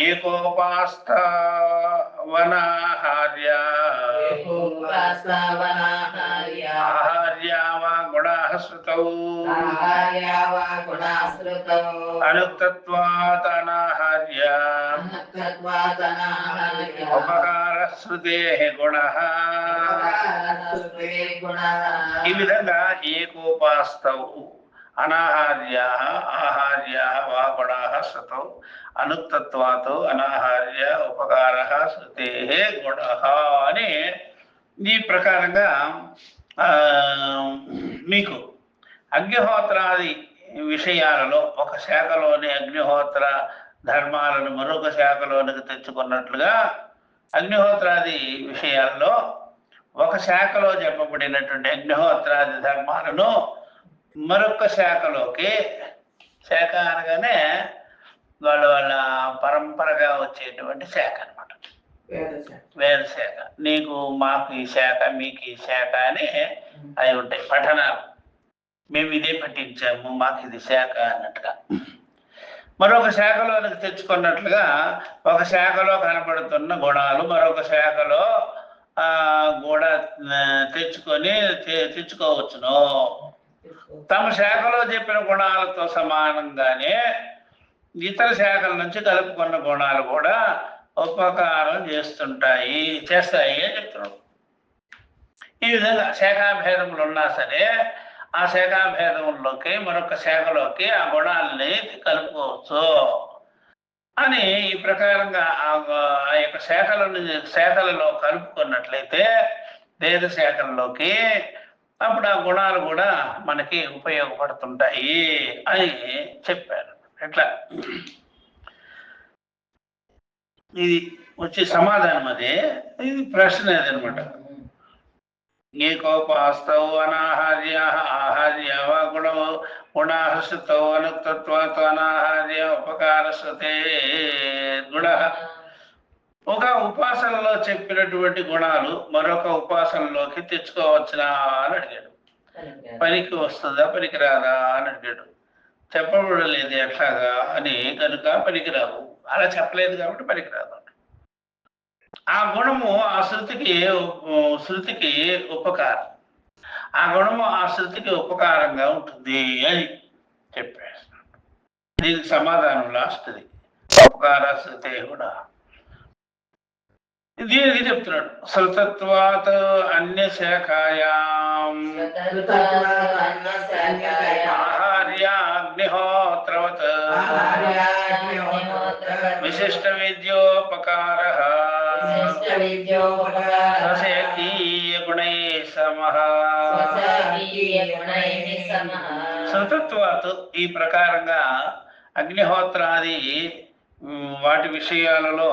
ఏకోపాస్తావనాహార్య ఆహార్య వా గుణాః శ్రుతౌ అనుక్తత్వాత్ అనాహార్య ఉపకారః శ్రుతేః గుణః. ఈ విధంగా ఏకోపాస్తౌ అనాహార్య ఆహార్య వా గుణాః శ్రుతౌ అనుక్తత్వాత్ అనాహార్య ఉపకారః శ్రుతేః గుణః అని ఈ ప్రకారంగా మీకు అగ్నిహోత్రాది విషయాలలో ఒక శాఖలోని అగ్నిహోత్ర ధర్మాలను మరొక శాఖలోనికి తెచ్చుకున్నట్లుగా అగ్నిహోత్రాది విషయాల్లో ఒక శాఖలో చెప్పబడినటువంటి అగ్నిహోత్రాది ధర్మాలను మరొక శాఖలోకి, శాఖ అనగానే వాళ్ళ పరంపరగా వచ్చేటువంటి శాఖ అనమాట, వేద శాఖ. నీకు మాకు ఈ శాఖ, మీకు ఈ శాఖ అని అవి ఉంటాయి పఠనాలు. మేము ఇదే పట్టించాము, మాకు ఇది శాఖ అన్నట్టుగా. మరొక శాఖలోనికి తెచ్చుకున్నట్లుగా ఒక శాఖలో కనపడుతున్న గుణాలు మరొక శాఖలో కూడా తెచ్చుకోవచ్చును. తమ శాఖలో చెప్పిన గుణాలతో సమానంగానే ఇతర శాఖల నుంచి కలుపుకున్న గుణాలు కూడా ఉపకారం చేస్తాయి అని చెప్తున్నాడు. ఈ విధంగా శాఖాభేదములు ఉన్నా సరే ఆ శాఖాభేదముల్లోకి మరొక శాఖలోకి ఆ గుణాలని కలుపుకోవచ్చు అని ఈ ప్రకారంగా ఆ యొక్క శాఖలలో కలుపుకున్నట్లయితే వేద శాఖల్లోకి అప్పుడు ఆ గుణాలు కూడా మనకి ఉపయోగపడుతుంటాయి అని చెప్పారు. ఎట్లా ఇది వచ్చే సమాధానం అదే, ఇది ప్రశ్న అదనమాట. ఏకోపాస్తౌ అనాహార్య ఆహార్య వా గుణాః శ్రుతౌ అనుక్తత్వాత్ అనాహార్య ఉపకార శ్రుతే గుణః. ఒక ఉపాసనలో చెప్పినటువంటి గుణాలు మరొక ఉపాసనలోకి తెచ్చుకోవచ్చునా అని అడిగాడు. పనికి వస్తుందా పనికి రాదా అని అడిగాడు. చెప్పబడలేదు ఎట్లాగా అని, కనుక పనికిరావు. అలా చెప్పలేదు కాబట్టి పనికిరాదు. ఆ గుణము ఆ శృతికి ఉపకారం, ఆ గుణము ఆ శృతికి ఉపకారంగా ఉంటుంది అని చెప్పాడు. దీనికి సమాధానం లాస్ట్ది, ఉపకార శృతే కూడా. దీనికి చెప్తున్నాడు శృతత్వాత్ అన్య శాఖాయాం ఆహార్య అగ్నిహోత్రవత్ విశిష్ట విద్యోపకారః స్వశేఖీయ గుణైః సమః శృతత్వాత్ ఈ ప్రకారంగా అగ్నిహోత్రాది వాటి విషయాలలో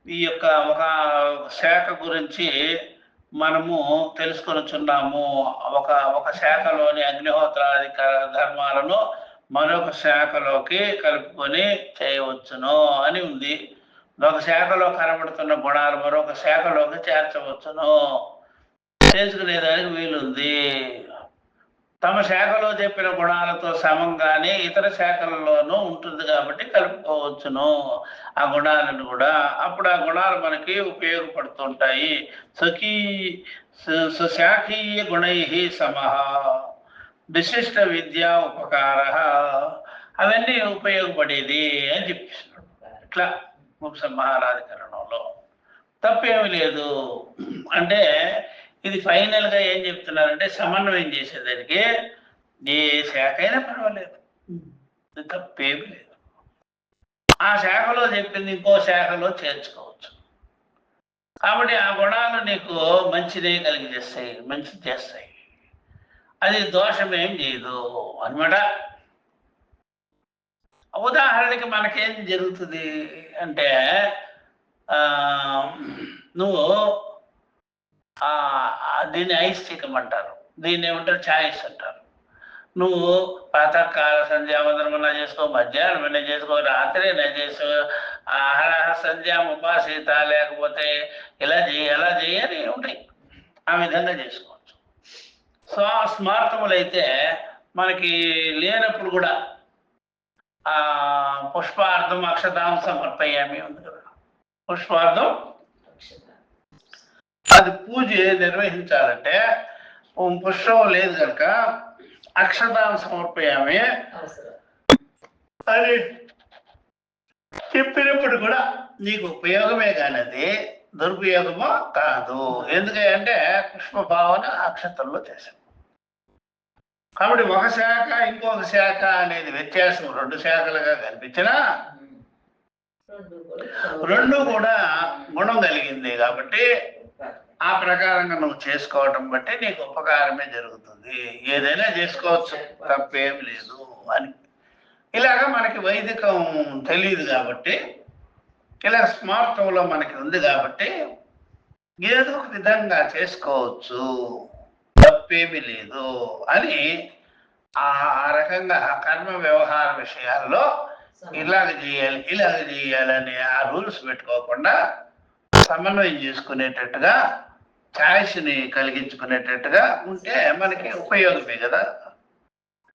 ఈ యొక్క ఒక శాఖ గురించి మనము తెలుసుకొనుచున్నాము. ఒక శాఖలోని అగ్నిహోత్రాది ధర్మాలను మరొక శాఖలోకి కలుపుకొని చేయవచ్చును అని ఉంది. ఒక శాఖలో కనబడుతున్న గుణాలు మరొక శాఖలోకి చేర్చవచ్చును, చేసుకునేదానికి వీలుంది. తమ శాఖలో చెప్పిన గుణాలతో సమంగానే ఇతర శాఖలలోనూ ఉంటుంది కాబట్టి కలుపుకోవచ్చును ఆ గుణాలను కూడా. అప్పుడు ఆ గుణాలు మనకి ఉపయోగపడుతుంటాయి. స్వశాఖీయ గుణై సమః విశిష్ట విద్యా ఉపకార అవన్నీ ఉపయోగపడేది అని చెప్పిస్తున్నాడు. ఇట్లా ఉపసంహారాధికరణంలో తప్పేమి లేదు. అంటే ఇది ఫైనల్గా ఏం చెప్తున్నారంటే సమన్వయం చేసేదానికి ఏ శాఖ అయినా పర్వాలేదు, తప్పేమి లేదు. ఆ శాఖలో చెప్పింది ఇంకో శాఖలో చేర్చుకోవచ్చు. కాబట్టి ఆ గుణాలు నీకు మంచిదే కలిగజేస్తాయి, మంచి చేస్తాయి. అది దోషం ఏం చేయదు అనమాట. ఉదాహరణకి మనకేం జరుగుతుంది అంటే నువ్వు దీన్ని ఐశ్చికం అంటారు, దీన్ని ఏమంటారు ఛాయిస్ అంటారు. నువ్వు ప్రాతకాల సంధ్యావందనమన్నా చేసుకో, మధ్యాహ్నమైనా చేసుకో, రాత్రైనా చేసుకో, ఆహార సంధ్యా ఉపాసీత, లేకపోతే ఇలా చేయి అలా చేయి అని ఉంటాయి. ఆ విధంగా చేసుకోవచ్చు. స్మార్తములైతే మనకి లేనప్పుడు కూడా పుష్పార్థం అక్షతాం సమర్పయామి ఉంది కదా, పుష్పార్థం అది పూజ నిర్వహించాలంటే పుష్పం లేదు కనుక అక్షతాం సమర్పయామి అని చెప్పినప్పుడు కూడా నీకు ఉపయోగమే కానీ అది దురుపయోగమో కాదు. ఎందుకంటే పుష్ప భావన అక్షతల్లో చేశాం కాబట్టి ఒక శాఖ ఇంకొక శాఖ అనేది వ్యత్యాసం రెండు శాఖలుగా కనిపించినా రెండు కూడా గుణం కలిగింది కాబట్టి ఆ ప్రకారంగా నువ్వు చేసుకోవటం బట్టి నీకు ఉపకారమే జరుగుతుంది. ఏదైనా చేసుకోవచ్చు, తప్పేం లేదు అని. ఇలాగా మనకి వైదికం తెలియదు కాబట్టి, ఇలా స్మార్తంలో మనకి ఉంది కాబట్టి ఏదో ఒక విధంగా చేసుకోవచ్చు, తప్పేమీ లేదు అని ఆ రకంగా కర్మ వ్యవహార విషయాల్లో ఇలాగ చేయాలని ఆ రూల్స్ పెట్టుకోకుండా సమన్వయం చేసుకునేటట్టుగా ఛాయిస్ని కలిగించుకునేటట్టుగా ఉంటే మనకి ఉపయోగమే కదా.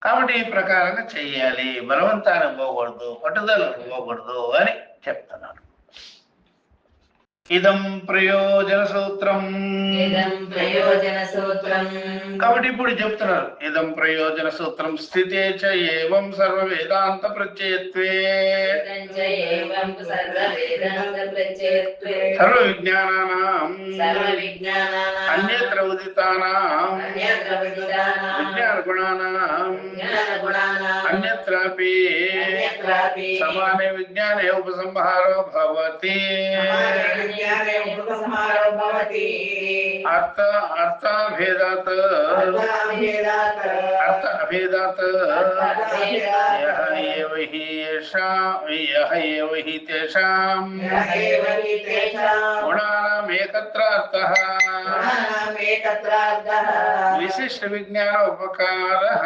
కాబట్టి ఈ ప్రకారంగా చెయ్యాలి, బలవంతానికి పోకూడదు, పట్టుదలకు పోకూడదు అని చెప్తున్నాను. ఇదం ప్రయోజన సూత్రం. కాబట్టి ఇప్పుడు చెప్తున్నారు ఇదం ప్రయోజన సూత్రం స్థితే చ ఏవం సర్వ వేదాంత ప్రత్యయత్వే సర్వ విజ్ఞానానాం అన్యత్ర ఉదితానాం విజ్ఞాన గుణానాం అన్యత్రాపి సమానే విజ్ఞానే ఉపసంహారో భవతి. అర్థాభేదాత్ యహ హి తేషాం గుణానాం ఏకత్రార్థః విశిష్ట విజ్ఞాన ఉపకారః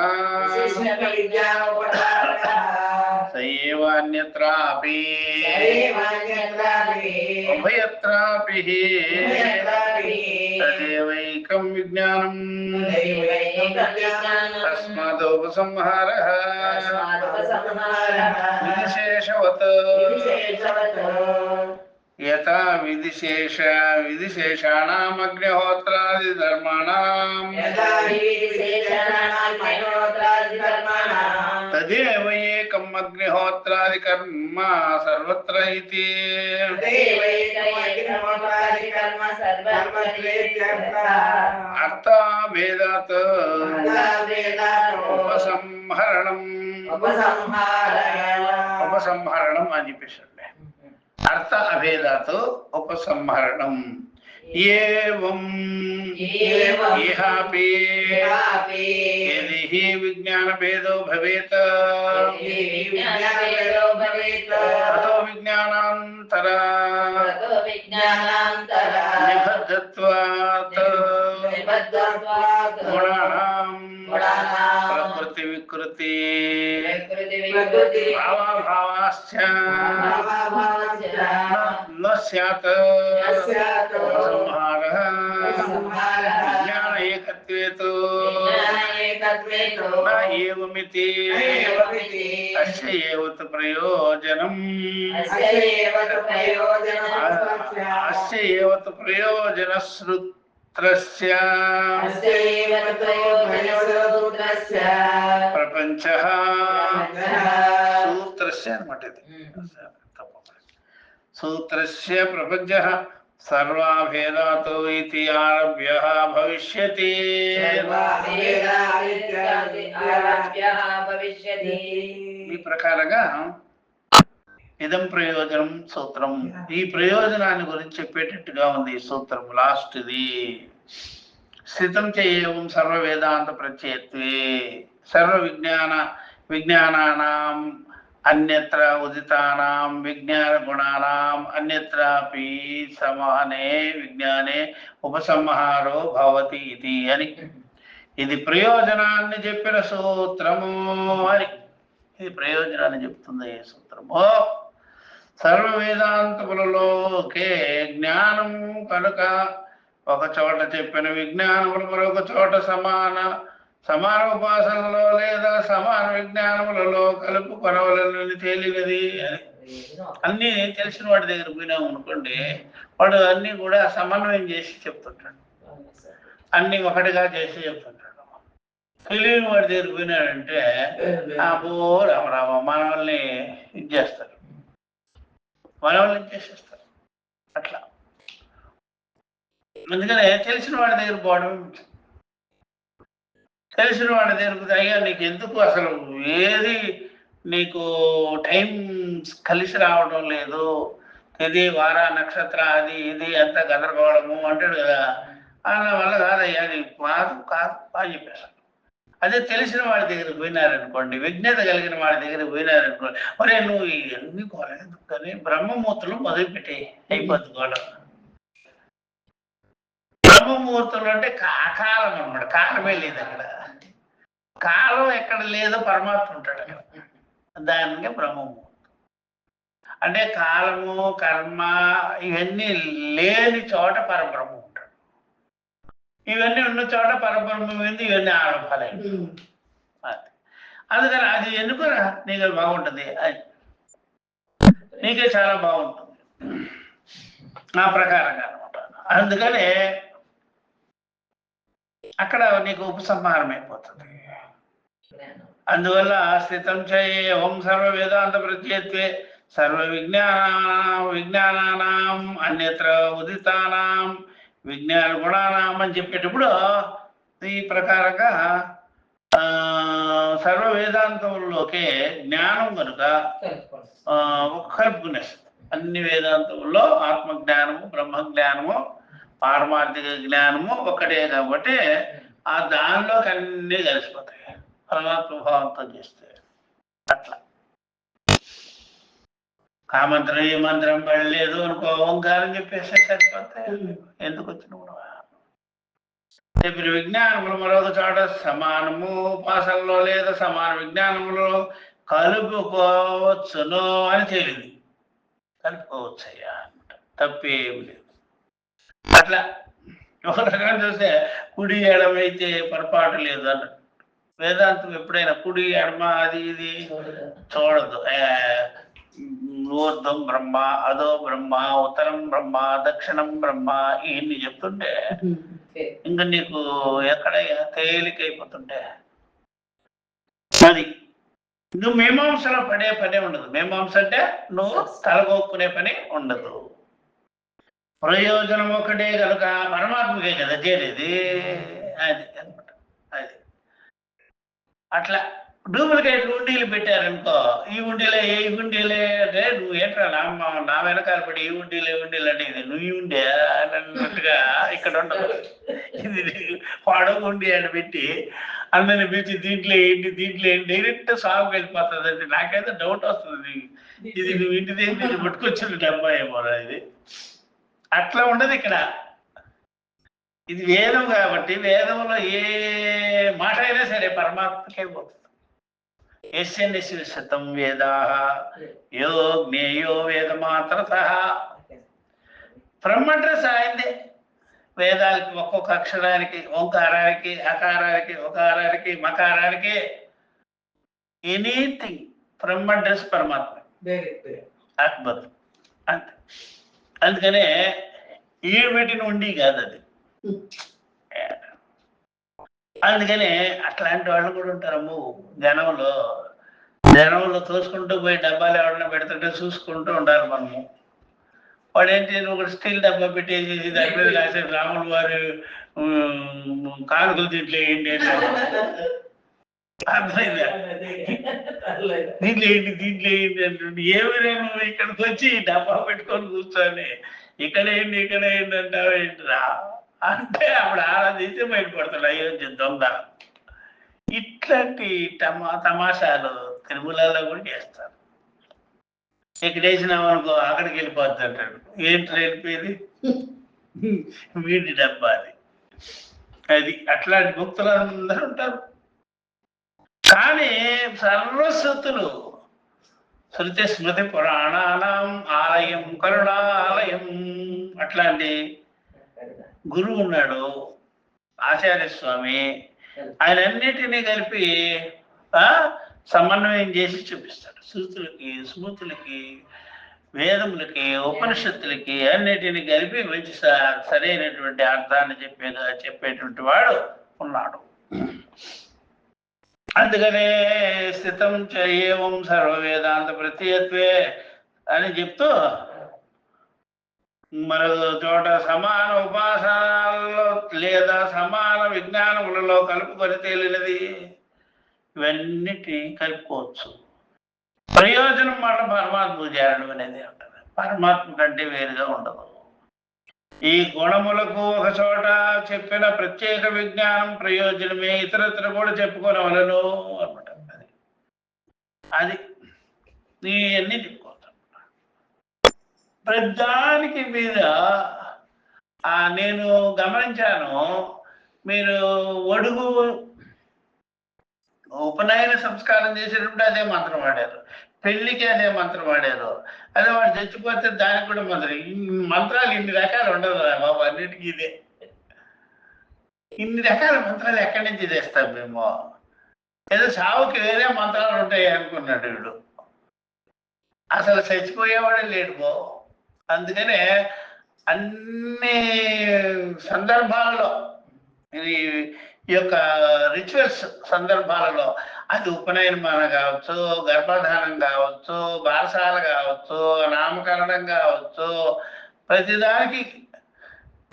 సయేవ అన్యత్రాపి ఉభయత్రాపి తదేవైకం విజ్ఞానం తస్మాదుపసంహారః విశేషవత్ యథా విధిశేషాణాం అగ్నిహోత్రాది ధర్మాణాం తదేవ ఏకం అగ్నిహోత్రాది కర్మ సర్వత్ర ఇతి. అర్థాభేదాత్ ఉపసంహరణం అని చెప్పేసి అర్థ అభేదాతో ఉపసంహరణం. ఏవం ఇహాపి యది హి విజ్ఞాన భేదో భవేత్ తతో విజ్ఞానాంతర నిబద్ధత్వాత్ గుణానాం ప్రకృతి వికృతి భావాభావాశ్చ న స్యాత్ సంహారః విజ్ఞాన ఏకత్వేతు న ఏవమితి అస్య ఏవత్ ప్రయోజనం అస్య ఏవత్ ప్రయోజన శ్రుత్రస్య ప్రపంచః సూత్రస్య అన్నమాట. ఇది సూత్రస్య ప్రపంచః సర్వాభేదాతో ఇతి ఆరభ్యః భవిష్యతి. ఈ ప్రకారంగా ఇదం ప్రయోజనం సూత్రం. ఈ ప్రయోజనాన్ని గురించి చెప్పేటట్టుగా ఉంది ఈ సూత్రం. లాస్ట్ ఇది స్థితం చేయవం సర్వ వేదాంత ప్రత్యయత్వే సర్వ విజ్ఞానానాం అన్యత్ర ఉదితానాం విజ్ఞాన గుణానాం అన్యత్రాపి సమానే విజ్ఞానే ఉపసంహారో భవతి ఇది అని. ఇది ప్రయోజనాన్ని చెప్పిన సూత్రము అని. ఇది ప్రయోజనాన్ని చెప్తుంది ఈ సూత్రము. సర్వ వేదాంతములలోకే జ్ఞానం కనుక ఒక చోట చెప్పిన విజ్ఞానములు మరొక చోట సమాన ఉపాసనలో లేదా సమాన విజ్ఞానములలో కలుపుకొనవలనని తేలినది అని. అన్నీ తెలిసిన వాడి దగ్గర పోయినాము అనుకోండి, వాడు అన్నీ కూడా సమన్వయం చేసి చెప్తుంటాడు, అన్నీ ఒకటిగా చేసి చెప్తుంటాడు. తెలియని వాడి దగ్గర పోయినాడంటే అబ్బో రామరామ మనల్ని ఇది చేస్తారు, మనల్ని చేసేస్తారు. అట్లా అందుకనే తెలిసిన వాడి దగ్గర పోవడం. తెలిసిన వాడి దగ్గరకు అయ్యా నీకు ఎందుకు అసలు ఏది నీకు టైం కలిసి రావడం లేదు, ఇది వార నక్షత్ర అది ఇది అంత గదరగోళము అంటాడు కదా. అలా వల్ల కాదయ్యా నీకు కాదు అని చెప్పేశాను. అదే తెలిసిన వాడి దగ్గరికి పోయినారనుకోండి, విజ్ఞత కలిగిన వాడి దగ్గరికి పోయినారనుకోండి, ఒరే నువ్వు ఇవన్నీ కోలేదు కానీ బ్రహ్మమూర్తులు మొదలుపెట్టి అయిపోద్ది గోళం. బ్రహ్మముహూర్తులు అంటే కాలం అన్నమాట. కాలమే లేదు అక్కడ. కాలం ఎక్కడ లేదో పరమాత్మ ఉంటాడు అక్కడ. దానికే బ్రహ్మముహూర్తం అంటే కాలము కర్మ ఇవన్నీ లేని చోట పరబ్రహ్మ ఉంటాడు. ఇవన్నీ ఉన్న చోట పరబ్రహ్మ ఏంది, ఇవన్నీ ఆరంభాలే. అందుకని అది ఎందుకురా నీకు బాగుంటుంది, అది నీకే చాలా బాగుంటుంది ఆ ప్రకారంగా అనమాట. అందుకనే అక్కడ నీకు ఉపసంహారం అయిపోతుంది. అందువల్ల స్థితం చేయం సర్వ వేదాంత ప్రత్యయత్వే సర్వ విజ్ఞానానాం అన్యత్ర ఉదితానాం విజ్ఞాన గుణానాం అని చెప్పేటప్పుడు ఈ ప్రకారంగా సర్వ వేదాంతముల్లోకే జ్ఞానం కనుక కలుపుకునేస్తుంది. అన్ని వేదాంతముల్లో ఆత్మజ్ఞానము బ్రహ్మజ్ఞానము పారమార్థిక జ్ఞానము ఒకటే కాబట్టి ఆ దానిలోకి అన్నీ కలిసిపోతాయి పరమాత్మ భావంతో చేస్తే. అట్లా కామంత్రం ఈ మంత్రం పడలేదు అనుకో, ఓంకారం చెప్పేస్తే సరిపోతాయి. ఎందుకు వచ్చిన చెప్పిన విజ్ఞానములు మరొక చోట సమానము ఉపాసనలో లేదా సమాన విజ్ఞానములో కలుపుకోవచ్చును అని తెలియదు. కలుపుకోవచ్చయ్యా అనమాట, తప్పేమి లేదు. అట్లా ఒక రకంగా చూస్తే కుడి ఎడమైతే పొరపాటు లేదు అన్నట్టు. వేదాంతం ఎప్పుడైనా కుడి ఎడమ అది ఇది చూడదు. ఊర్ధ్వం బ్రహ్మ, అదో బ్రహ్మ, ఉత్తరం బ్రహ్మ, దక్షిణం బ్రహ్మ ఇవన్నీ చెప్తుంటే ఇంకా నీకు ఎక్కడ తేలికైపోతుంటే అది నువ్వు మీమాంసలో పడే పనే ఉండదు. మీమాంస అంటే నువ్వు తలగొక్కునే పని ఉండదు. ప్రయోజనం ఒకటే కనుక పరమాత్మకే కదా చేరేది. అది అనమాట. అది అట్లా డూప్లికేట్ ఉండీలు పెట్టారనుకో, ఈ ఉండీలే అంటే నువ్వు ఏంట్రా నా వెనకాల పడి ఈ ఉండీలు అంటే ఇది నువ్వు ఉండే అన్నట్టుగా ఇక్కడ ఉండదు. ఇది వాడో ఉండి అని పెట్టి అందరిని పిలిచి దీంట్లో ఏంటి డైరెక్ట్ సాగు వెళ్ళిపోతుంది అంటే నాకైతే డౌట్ వస్తుంది. ఇది నువ్వు ఇంటి దగ్గర పట్టుకొచ్చిన డబ్బా ఏమో ఇది. అట్లా ఉండదు ఇక్కడ. ఇది వేదం కాబట్టి వేదంలో ఏ మాట అయినా సరే పరమాత్మకే పోతుంది. యస్య నిశ్శతం వేదాః యో జ్ఞేయో వేదమాత్రతః. బ్రహ్మడ్రస్ ఆయనదే. వేదాలకి ఒక్కొక్క అక్షరానికి, ఓంకారానికి, అకారానికి, ఒకారానికి, మకారానికి ఎనీథింగ్ బ్రహ్మడ్రస్ పరమాత్మ. అద్భుతం అంతే. అందుకనే ఈడు పెట్టిన ఉండి కాదు అది. అందుకనే అట్లాంటి వాళ్ళు కూడా ఉంటారమ్ము. జనంలో తోసుకుంటూ పోయి డబ్బాలు ఎవరైనా పెడుతుంటే చూసుకుంటూ ఉండాలి మనము. వాడేంటి ఒక స్టీల్ డబ్బా పెట్టేసి దాని మీద రాసే రాములు వారు కానుకలు దీంట్లో వేయండి అని అర్థమైందా? దీంట్లో వేయండి అంటుండే. ఏమైనా నువ్వు ఇక్కడికి వచ్చి డబ్బా పెట్టుకొని కూర్చొని ఇక్కడ వేయండి అంటావేంటిరా అంటే అప్పుడు ఆరాధించి బయటపడతాడు అయోధ్య దొంగ. ఇట్లాంటి తమాషాలు తిరుమలలో కూడా చేస్తారు. ఇక్కడ వేసినాం అనుకో అక్కడికి వెళ్ళిపోద్ది అంటాడు. ఏంటి వెళ్ళిపోయేది? వీడి డబ్బా అది. అట్లాంటి భక్తులు అందరూ ఉంటారు. కానీ సర్వశృతులు శృతి స్మృతి పురాణానాం ఆలయం కరుణాలయం. అట్లాంటి గురువు ఉన్నాడు ఆచార్య స్వామి. ఆయన అన్నిటినీ కలిపి సమన్వయం చేసి చూపిస్తాడు. శృతులకి, స్మృతులకి, వేదములకి, ఉపనిషత్తులకి అన్నిటిని కలిపి మంచి సరైనటువంటి అర్థాన్ని చెప్పేటువంటి వాడు ఉన్నాడు. అందుకనే స్థితం ఏవం సర్వ వేదాంత ప్రత్యత్వే అని చెప్తూ మరో చోట సమాన ఉపాసనలో లేదా సమాన విజ్ఞానములలో కలుపుకొని తేలినది. ఇవన్నిటినీ కలుపుకోవచ్చు. ప్రయోజనం మాట పరమాత్మ చేరడం అనేది ఉంటుంది. పరమాత్మ కంటే వేరుగా ఉండదు. ఈ గుణములకు ఒక చోట చెప్పిన ప్రత్యేక విజ్ఞానం ప్రయోజనమే ఇతరత్ర కూడా చెప్పుకోనవలను అనమాట. అది అన్ని చెప్పుకోవచ్చు. ప్రధానికి మీద నేను గమనించాను, మీరు ఒడుగు ఉపనయన సంస్కారం చేసేటప్పుడు అదే మంత్రం వాడారు, పెళ్లికి అదే మంత్రం వాడారు. అదే వాడు చచ్చిపోతే దానికి కూడా మంత్రాలు ఇన్ని రకాలు ఉండదు బాబు. అన్నిటికీ ఇదే. ఇన్ని రకాల మంత్రాలు ఎక్కడి నుంచి తెస్తాం మేము? ఏదో సావుకి వేరే మంత్రాలు ఉంటాయి అనుకున్నాడు వీడు. అసలు చచ్చిపోయేవాడే లేడు బో. అందుకనే అన్ని సందర్భాలలో ఈ యొక్క రిచువల్స్ సందర్భాలలో, అది ఉపనయనమాన కావచ్చు, గర్భధానం కావచ్చు, బారసాల కావచ్చు, నామకరణం కావచ్చు, ప్రతిదానికి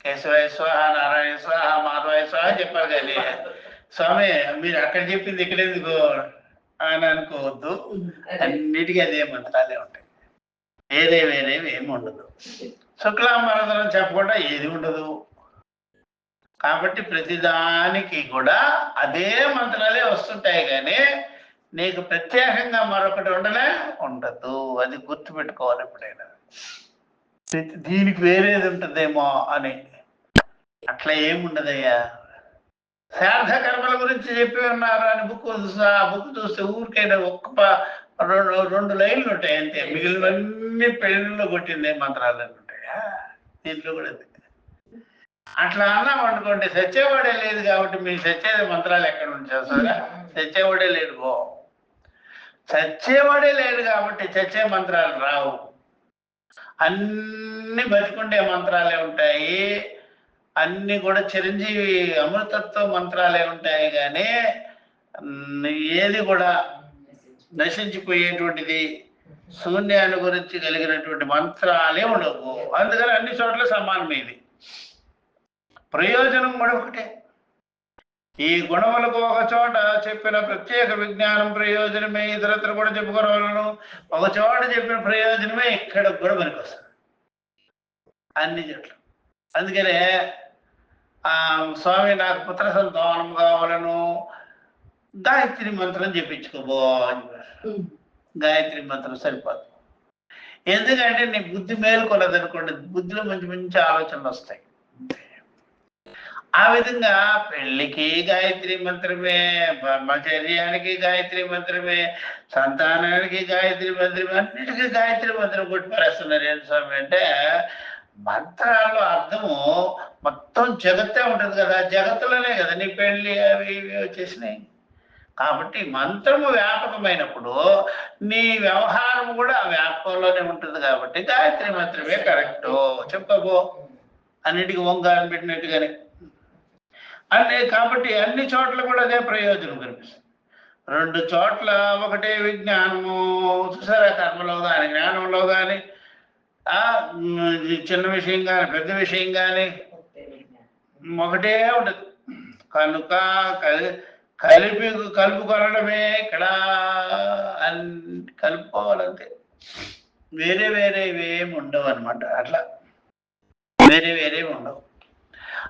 కేశవాయ స్వాహ, నారాయణ స్వాహ, మాధవాయ స్వాహ చెప్పారు. కానీ స్వామి మీరు అక్కడ చెప్పింది ఇక్కడ ఎందుకు అని అనుకోవద్దు. అన్నిటికీ అదే మంత్రాలే ఉంటాయి. వేరేవి ఏమి ఉండదు. శుక్లాంబరధనం చెప్పకుండా ఏది ఉండదు. కాబట్టి ప్రతిదానికి కూడా అదే మంత్రాలే వస్తుంటాయి. కానీ నీకు ప్రత్యేకంగా మరొకటి ఉండదు. అది గుర్తుపెట్టుకోవాలి ఎప్పుడైనా. దీనికి వేరేది ఉంటుందేమో అని. అట్లా ఏముండదయ్యా. శ్రాద్ధ కర్మల గురించి చెప్పి ఉన్నారు అని బుక్ చూస్తే ఊరికైనా రెండు లైన్లు ఉంటాయి అంతే. మిగిలినవన్నీ పెళ్ళిళ్ళు కొట్టిందే మంత్రాలు ఉంటాయా? దీంట్లో కూడా అట్లా అన్నాం అనుకోండి, చచ్చేవాడే లేదు కాబట్టి మీకు చచ్చేది మంత్రాలు ఎక్కడ నుంచి వస్తారా? చచ్చేవాడే లేడు బో. చచ్చేవాడే లేడు కాబట్టి చచ్చే మంత్రాలు రావు. అన్ని బతికుండే మంత్రాలే ఉంటాయి. అన్ని కూడా చిరంజీవి అమృతత్వ మంత్రాలే ఉంటాయి. కానీ ఏది కూడా నశించిపోయేటువంటిది, శూన్యాన్ని గురించి కలిగినటువంటి మంత్రాలే ఉండవు. అందుకని అన్ని చోట్ల సమానమైంది. ప్రయోజనం కూడా ఒకటే. ఈ గుణములకు ఒక చోట చెప్పిన ప్రత్యేక విజ్ఞానం ప్రయోజనమే ఇతరత్ర కూడా చెప్పుకోవాలను. ఒక చోట చెప్పిన ప్రయోజనమే ఇక్కడ కూడా మనకు వస్తుంది అన్ని చోట్ల. అందుకనే స్వామి నాకు పుత్ర సంతానం కావాలను, గాయత్రి మంత్రం చెప్పించుకోబో అని. గాయత్రి మంత్రం సరిపోదు. ఎందుకంటే నీ బుద్ధి మేలుకొన్నదనుకోండి, బుద్ధిలో మంచి మంచి ఆలోచనలు వస్తాయి. ఆ విధంగా పెళ్లికి గాయత్రి మంత్రమే, బ్రహ్మచర్యానికి గాయత్రి మంత్రమే, సంతానానికి గాయత్రి మంత్రమే, అన్నిటికీ గాయత్రి మంత్రం కొట్టిపరేస్తున్నారు. ఏంటి స్వామి అంటే మంత్రాల్లో అర్థము మొత్తం జగత్తే ఉంటుంది కదా, జగత్తులోనే కదా నీ పెళ్లి అవి ఇవి వచ్చేసినాయి. కాబట్టి మంత్రము వ్యాపకమైనప్పుడు నీ వ్యవహారం కూడా వ్యాపకంలోనే ఉంటుంది. కాబట్టి గాయత్రి మంత్రమే కరెక్ట్ చెప్పబో, అన్నిటికీ ఓంకారం పెట్టినట్టుగానే కాబట్టి అన్ని చోట్ల కూడా అదే ప్రయోజనం కనిపిస్తుంది. రెండు చోట్ల ఒకటే విజ్ఞానము. చూసారా, కర్మలో కానీ జ్ఞానంలో కానీ చిన్న విషయం కానీ పెద్ద విషయం కానీ ఒకటే ఉంటుంది. కనుక కలుపుకొనడమే ఇక్కడ కలుపుకోవాలంటే వేరే వేరేవి ఏమి ఉండవు అనమాట. అట్లా వేరే వేరేవి ఉండవు.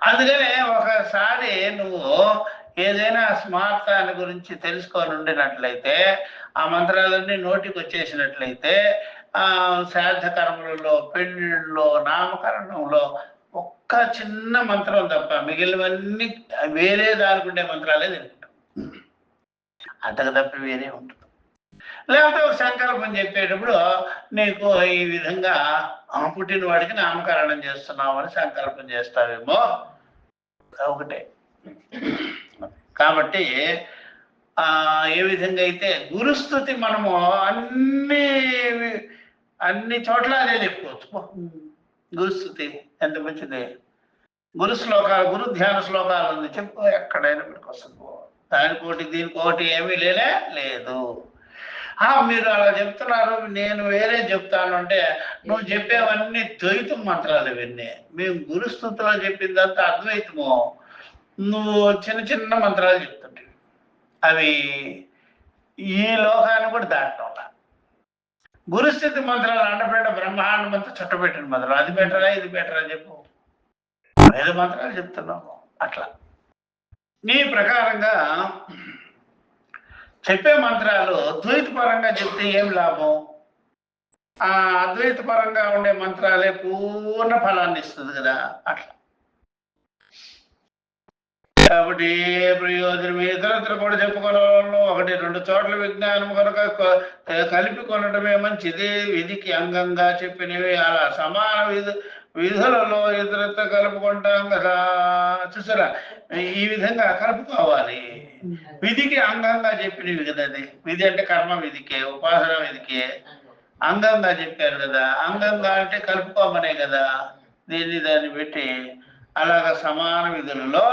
అందుకనే ఒకసారి నువ్వు ఏదైనా స్మార్థాన్ని గురించి తెలుసుకొని ఉండినట్లయితే, ఆ మంత్రాలన్నీ నోటికి వచ్చేసినట్లయితే, శ్రాద్ధ కర్మలలో, పెళ్ళిళ్ళలో, నామకరణంలో ఒక్క చిన్న మంత్రం తప్ప మిగిలినవన్నీ వేరే దానికి ఉండే మంత్రాలే తెలుపుతాం. అంతకు తప్ప వేరే ఉంటుంది. లేకపోతే ఒక సంకల్పం చెప్పేటప్పుడు నీకు ఈ విధంగా పుట్టిన వాడికి నామకరణం చేస్తున్నావు అని సంకల్పం చేస్తావేమో, ఒకటే. కాబట్టి ఏ విధంగా అయితే గురుస్థుతి మనము అన్ని చోట్ల అదే చెప్పుకోవచ్చు. గురుస్థుతి ఎంత మంచిది. గురు శ్లోకాలు, గురు ధ్యాన శ్లోకాలు ఉంది చెప్పు, ఎక్కడైనా మీకు వస్తుంది. దానికోటి దీనికోటి ఏమీ లేదు. మీరు అలా చెప్తున్నారు, నేను వేరే చెప్తాను అంటే నువ్వు చెప్పేవన్నీ ద్వైతం మంత్రాలు. ఇవన్నీ మేము గురుస్థుతిలో చెప్పిందంతా అద్వైతము. నువ్వు చిన్న చిన్న మంత్రాలు చెప్తుంటే అవి ఈ లోకాన్ని కూడా దాటం. గురుస్థితి మంత్రాలు అండపేట బ్రహ్మాండం అంతా చుట్టబెట్టిన మంత్రాలు. అది బెటరా ఇది బెటరా చెప్పు, వేద మంత్రాలు చెప్తున్నాము. అట్లా నీ ప్రకారంగా చెప్పే మంత్రాలు ద్వైత పరంగా చెప్తే ఏం లాభం? అద్వైత పరంగా ఉండే మంత్రాలే పూర్ణ ఫలాన్ని ఇస్తుంది కదా. అట్లా కాబట్టి ప్రయోజనం ఇతరత్ర కూడా చెప్పుకోవడంలో ఒకటి రెండు చోట్ల విజ్ఞానం కనుక కలిపి కొనడమే మంచిది. విధికి అంగంగా చెప్పినవి అలా సమాన విధులలో ఇతరత్ర కలుపుకుంటాం కదా. చూసారా, ఈ విధంగా కలుపుకోవాలి. విధికి అంగంగా చెప్పినవి కదా. అది విధి అంటే కర్మ విధికే, ఉపాసన విధికే అంగంగా చెప్పారు కదా. అంగంగా అంటే కలుపుకోమనే కదా. దాన్ని పెట్టి అలాగ సమాన విధులలో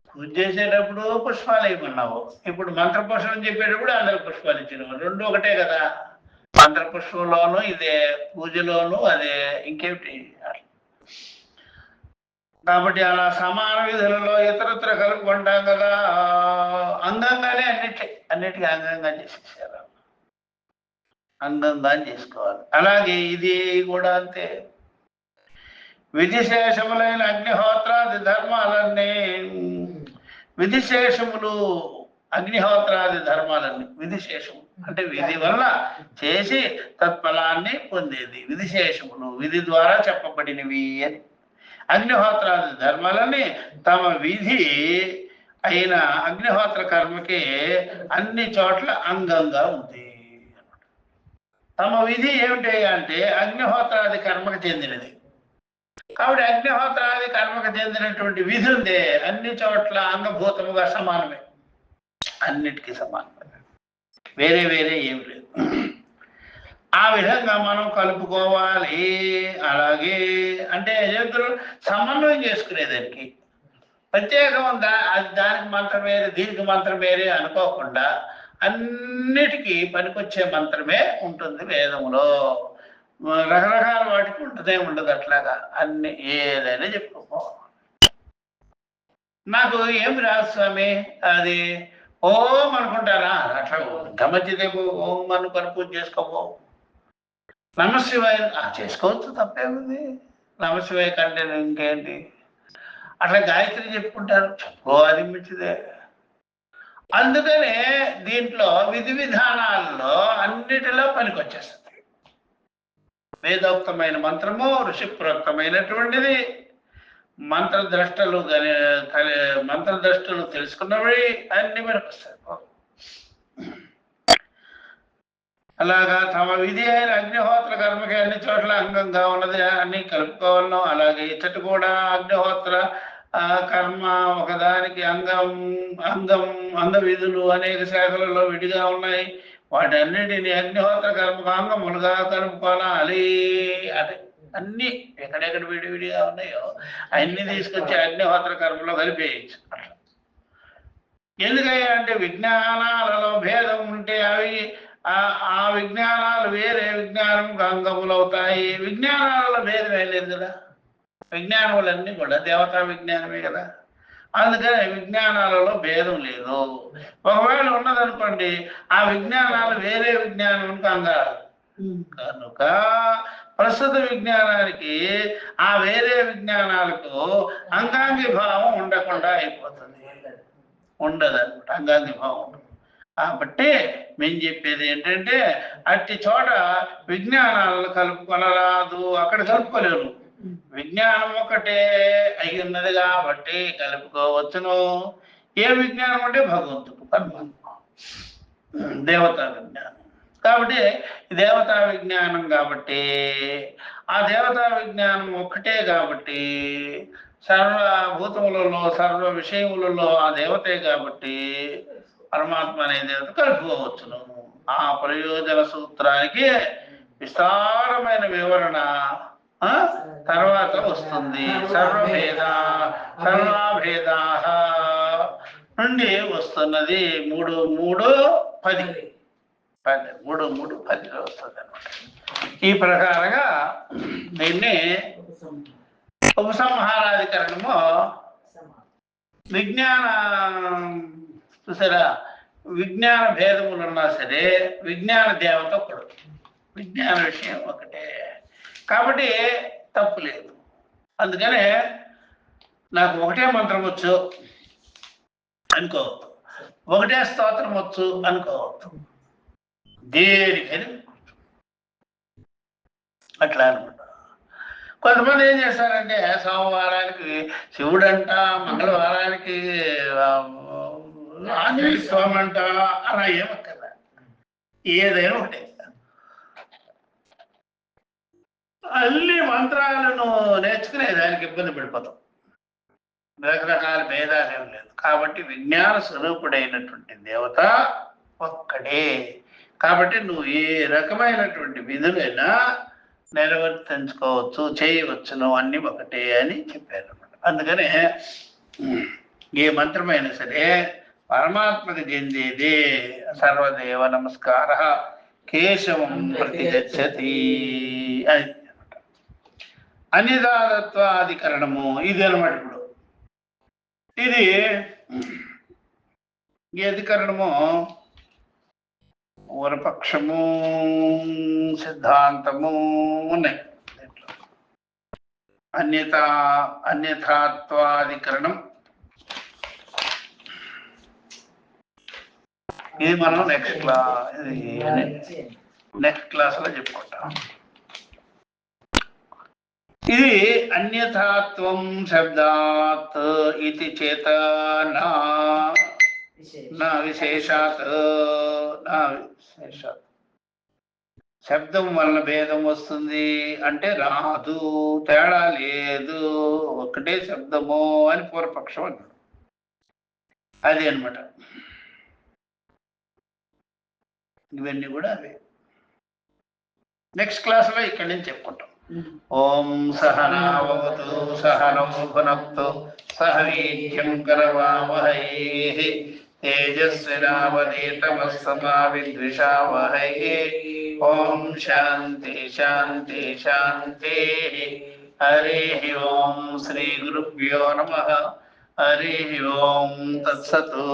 పూజ చేసేటప్పుడు పుష్పాలు ఇవ్వమన్నావు, ఇప్పుడు మంత్రపుష్పం చెప్పేటప్పుడు అందరు పుష్పాలు ఇచ్చినావు. రెండు ఒకటే కదా. మంత్రపుష్పంలోనూ ఇదే, పూజలోనూ అదే, ఇంకేమిటి. కాబట్టి అలా సమాన విధులలో ఇతరత్ర కలుపుకుంటాం కదా. అంగంగానే అన్నిటికీ అంగంగా చేసేసారు. అంగంగా చేసుకోవాలి. అలాగే ఇది కూడా అంతే. విధిశేషములైన అగ్నిహోత్రాది ధర్మాలన్నీ, విధిశేషములు అగ్నిహోత్రాది ధర్మాలన్నీ. విధిశేషము అంటే విధి వల్ల చేసి తత్ఫలాన్ని పొందేది. విధిశేషములు విధి ద్వారా చెప్పబడినవి అని. అగ్నిహోత్రాది ధర్మాలన్నీ తమ విధి అయిన అగ్నిహోత్ర కర్మకి అన్ని చోట్ల అంగంగా ఉంది. తమ విధి ఏమిటి అంటే అగ్నిహోత్రాది కర్మకు చెందినది. కాబట్టి అగ్నిహోత్రాది కర్మకు చెందినటువంటి విధి ఉంది అన్ని చోట్ల అంగభూతముగా సమానమే. అన్నిటికీ సమానమే, వేరే వేరే ఏమి లేదు. ఆ విధంగా మనం కలుపుకోవాలి. అలాగే అంటే సమన్వయం చేసుకునేదానికి ప్రత్యేకం దానికి మంత్రం వేరే దీనికి మంత్రం వేరే అనుకోకుండా అన్నిటికీ పనికొచ్చే మంత్రమే ఉంటుంది వేదంలో. రకరకాల వాటికి ఉంటుందే ఉండదు. అట్లాగా అన్ని ఏదైనా చెప్పుకోవాలి. నాకు ఏమి రాదు స్వామి అది ఓం అనుకుంటారా అట్లా గమచ్చిదేమో ఓం అనుకొని పూజ చేసుకోబో నమశివాయ చేసుకోవచ్చు తప్పేముంది నమశివాయ కంటే ఇంకేంటి అట్లా గాయత్రి చెప్పుకుంటారు చెప్పుకో అది మంచిదే అందుకనే దీంట్లో విధి విధానాల్లో అన్నిటిలో పనికొచ్చేస్తుంది వేదోక్తమైన మంత్రము ఋషిప్రోక్తమైనటువంటిది మంత్రద్రష్టలు మంత్రద్రష్టలు తెలుసుకున్నవి అన్ని పనికొస్తాయి అలాగా తమ విధి అయిన అగ్నిహోత్ర కర్మకి అన్ని చోట్ల అంగంగా ఉన్నది అన్ని కలుపుకోవాలను అలాగే ఇచ్చటి కూడా అగ్నిహోత్ర కర్మ ఒకదానికి అంగ విధులు అనేక శాఖలలో విడిగా ఉన్నాయి వాటన్నిటిని అగ్నిహోత్ర కర్మకు అంగములుగా కలుపుకోవాలి అదే అన్ని ఎక్కడెక్కడ విడివిడిగా ఉన్నాయో అన్ని తీసుకొచ్చి అగ్నిహోత్ర కర్మలో కలిపేయచ్చు అట్లా ఎందుకయ్యా అంటే విజ్ఞానాలలో భేదం ఉంటే అవి ఆ విజ్ఞానాలు వేరే విజ్ఞానంకు అంగములు అవుతాయి విజ్ఞానాలలో భేదం ఏం లేదు కదా విజ్ఞానములన్నీ కూడా దేవతా విజ్ఞానమే కదా అందుకని విజ్ఞానాలలో భేదం లేదు ఒకవేళ ఉన్నదనుకోండి ఆ విజ్ఞానాలు వేరే విజ్ఞానంకు అంగాలు కనుక ప్రస్తుత విజ్ఞానానికి ఆ వేరే విజ్ఞానాలకు అంగాంగి భావం ఉండకుండా అయిపోతుంది ఉండదన్నమాట అంగాంగి భావం ఉండదు కాబట్టి మేము చెప్పేది ఏంటంటే అట్టి చోట విజ్ఞానాలను కలుపుకొనరాదు అక్కడ కలుపుకోలేరు విజ్ఞానం ఒకటే అయి ఉన్నది కాబట్టి కలుపుకోవచ్చును ఏ విజ్ఞానం అంటే భగవంతుడు పరమాత్మ దేవతా విజ్ఞానం కాబట్టి దేవతా విజ్ఞానం కాబట్టి ఆ దేవతా విజ్ఞానం ఒక్కటే కాబట్టి సర్వభూతములలో సర్వ విషయములలో ఆ దేవతే కాబట్టి పరమాత్మ అనే దేవత కలుపుకోవచ్చును ఆ ప్రయోజన సూత్రానికి విస్తారమైన వివరణ తర్వాత వస్తుంది సర్వభేదా నుండి వస్తున్నది 3:3:10 3:3:10లో వస్తుంది అనమాట ఈ ప్రకారంగా దీన్ని ఉపసంహారాధికరణము విజ్ఞాన చూసారా విజ్ఞాన భేదములు ఉన్నా సరే విజ్ఞాన దేవత ఒకడు విజ్ఞాన విషయం ఒకటే కాబట్టి తప్పు లేదు అందుకనే నాకు ఒకటే మంత్రం వచ్చు అనుకోవద్దు ఒకటే స్తోత్రం వచ్చు అనుకోవద్దు దేనికని అట్లా అనమాట కొంతమంది ఏం చేస్తారంటే సోమవారానికి శివుడంట మంగళవారానికి ఆంజనేయ స్వామి అంట అలా ఏమక్కర్లా ఏదైనా ఒకటే అన్ని మంత్రాలను నేర్చుకునే దానికి ఇబ్బంది పడిపోతాం రకరకాల భేదాలు ఏం లేదు కాబట్టి విజ్ఞాన స్వరూపుడైనటువంటి దేవత ఒక్కడే కాబట్టి నువ్వు ఏ రకమైనటువంటి విధులైనా నిర్వర్తించుకోవచ్చు చేయవచ్చును అన్ని ఒకటే అని చెప్పారు అనమాట అందుకనే ఏ మంత్రమైనా సరే పరమాత్మకు చెందేదే సర్వదేవ నమస్కార కేశవం ప్రతిగచ్చతి అని అన్యదాతత్వాధికరణము ఇది అనమాట ఇప్పుడు ఇది ఈ అధికరణము వరపక్షము సిద్ధాంతము ఉన్నాయి అన్యథాత్వాధికరణం ఇది మనం నెక్స్ట్ క్లాస్లో చెప్పుకుంటాం ఇది అన్యథాత్వం శబ్దాత్ ఇది చేత నా విశేషాత్ శబ్దం వలన భేదం వస్తుంది అంటే రాదు తేడా లేదు ఒకటే శబ్దము అని పూర్వపక్షం అన్నాడు అది అనమాట ఇవన్నీ కూడా అవే నెక్స్ట్ క్లాస్లో ఇక్కడి నుంచి చెప్పుకుంటాం ఓం సహనావతు సహనౌ భునక్తు సహ వీర్యం కరవావహై తేజస్వినావధీతమస్తమా విద్విషావహై ఓం శాంతి శాంతి శాంతి హరి ఓం శ్రీ గురుభ్యో నమః హరి ఓం తత్సతు.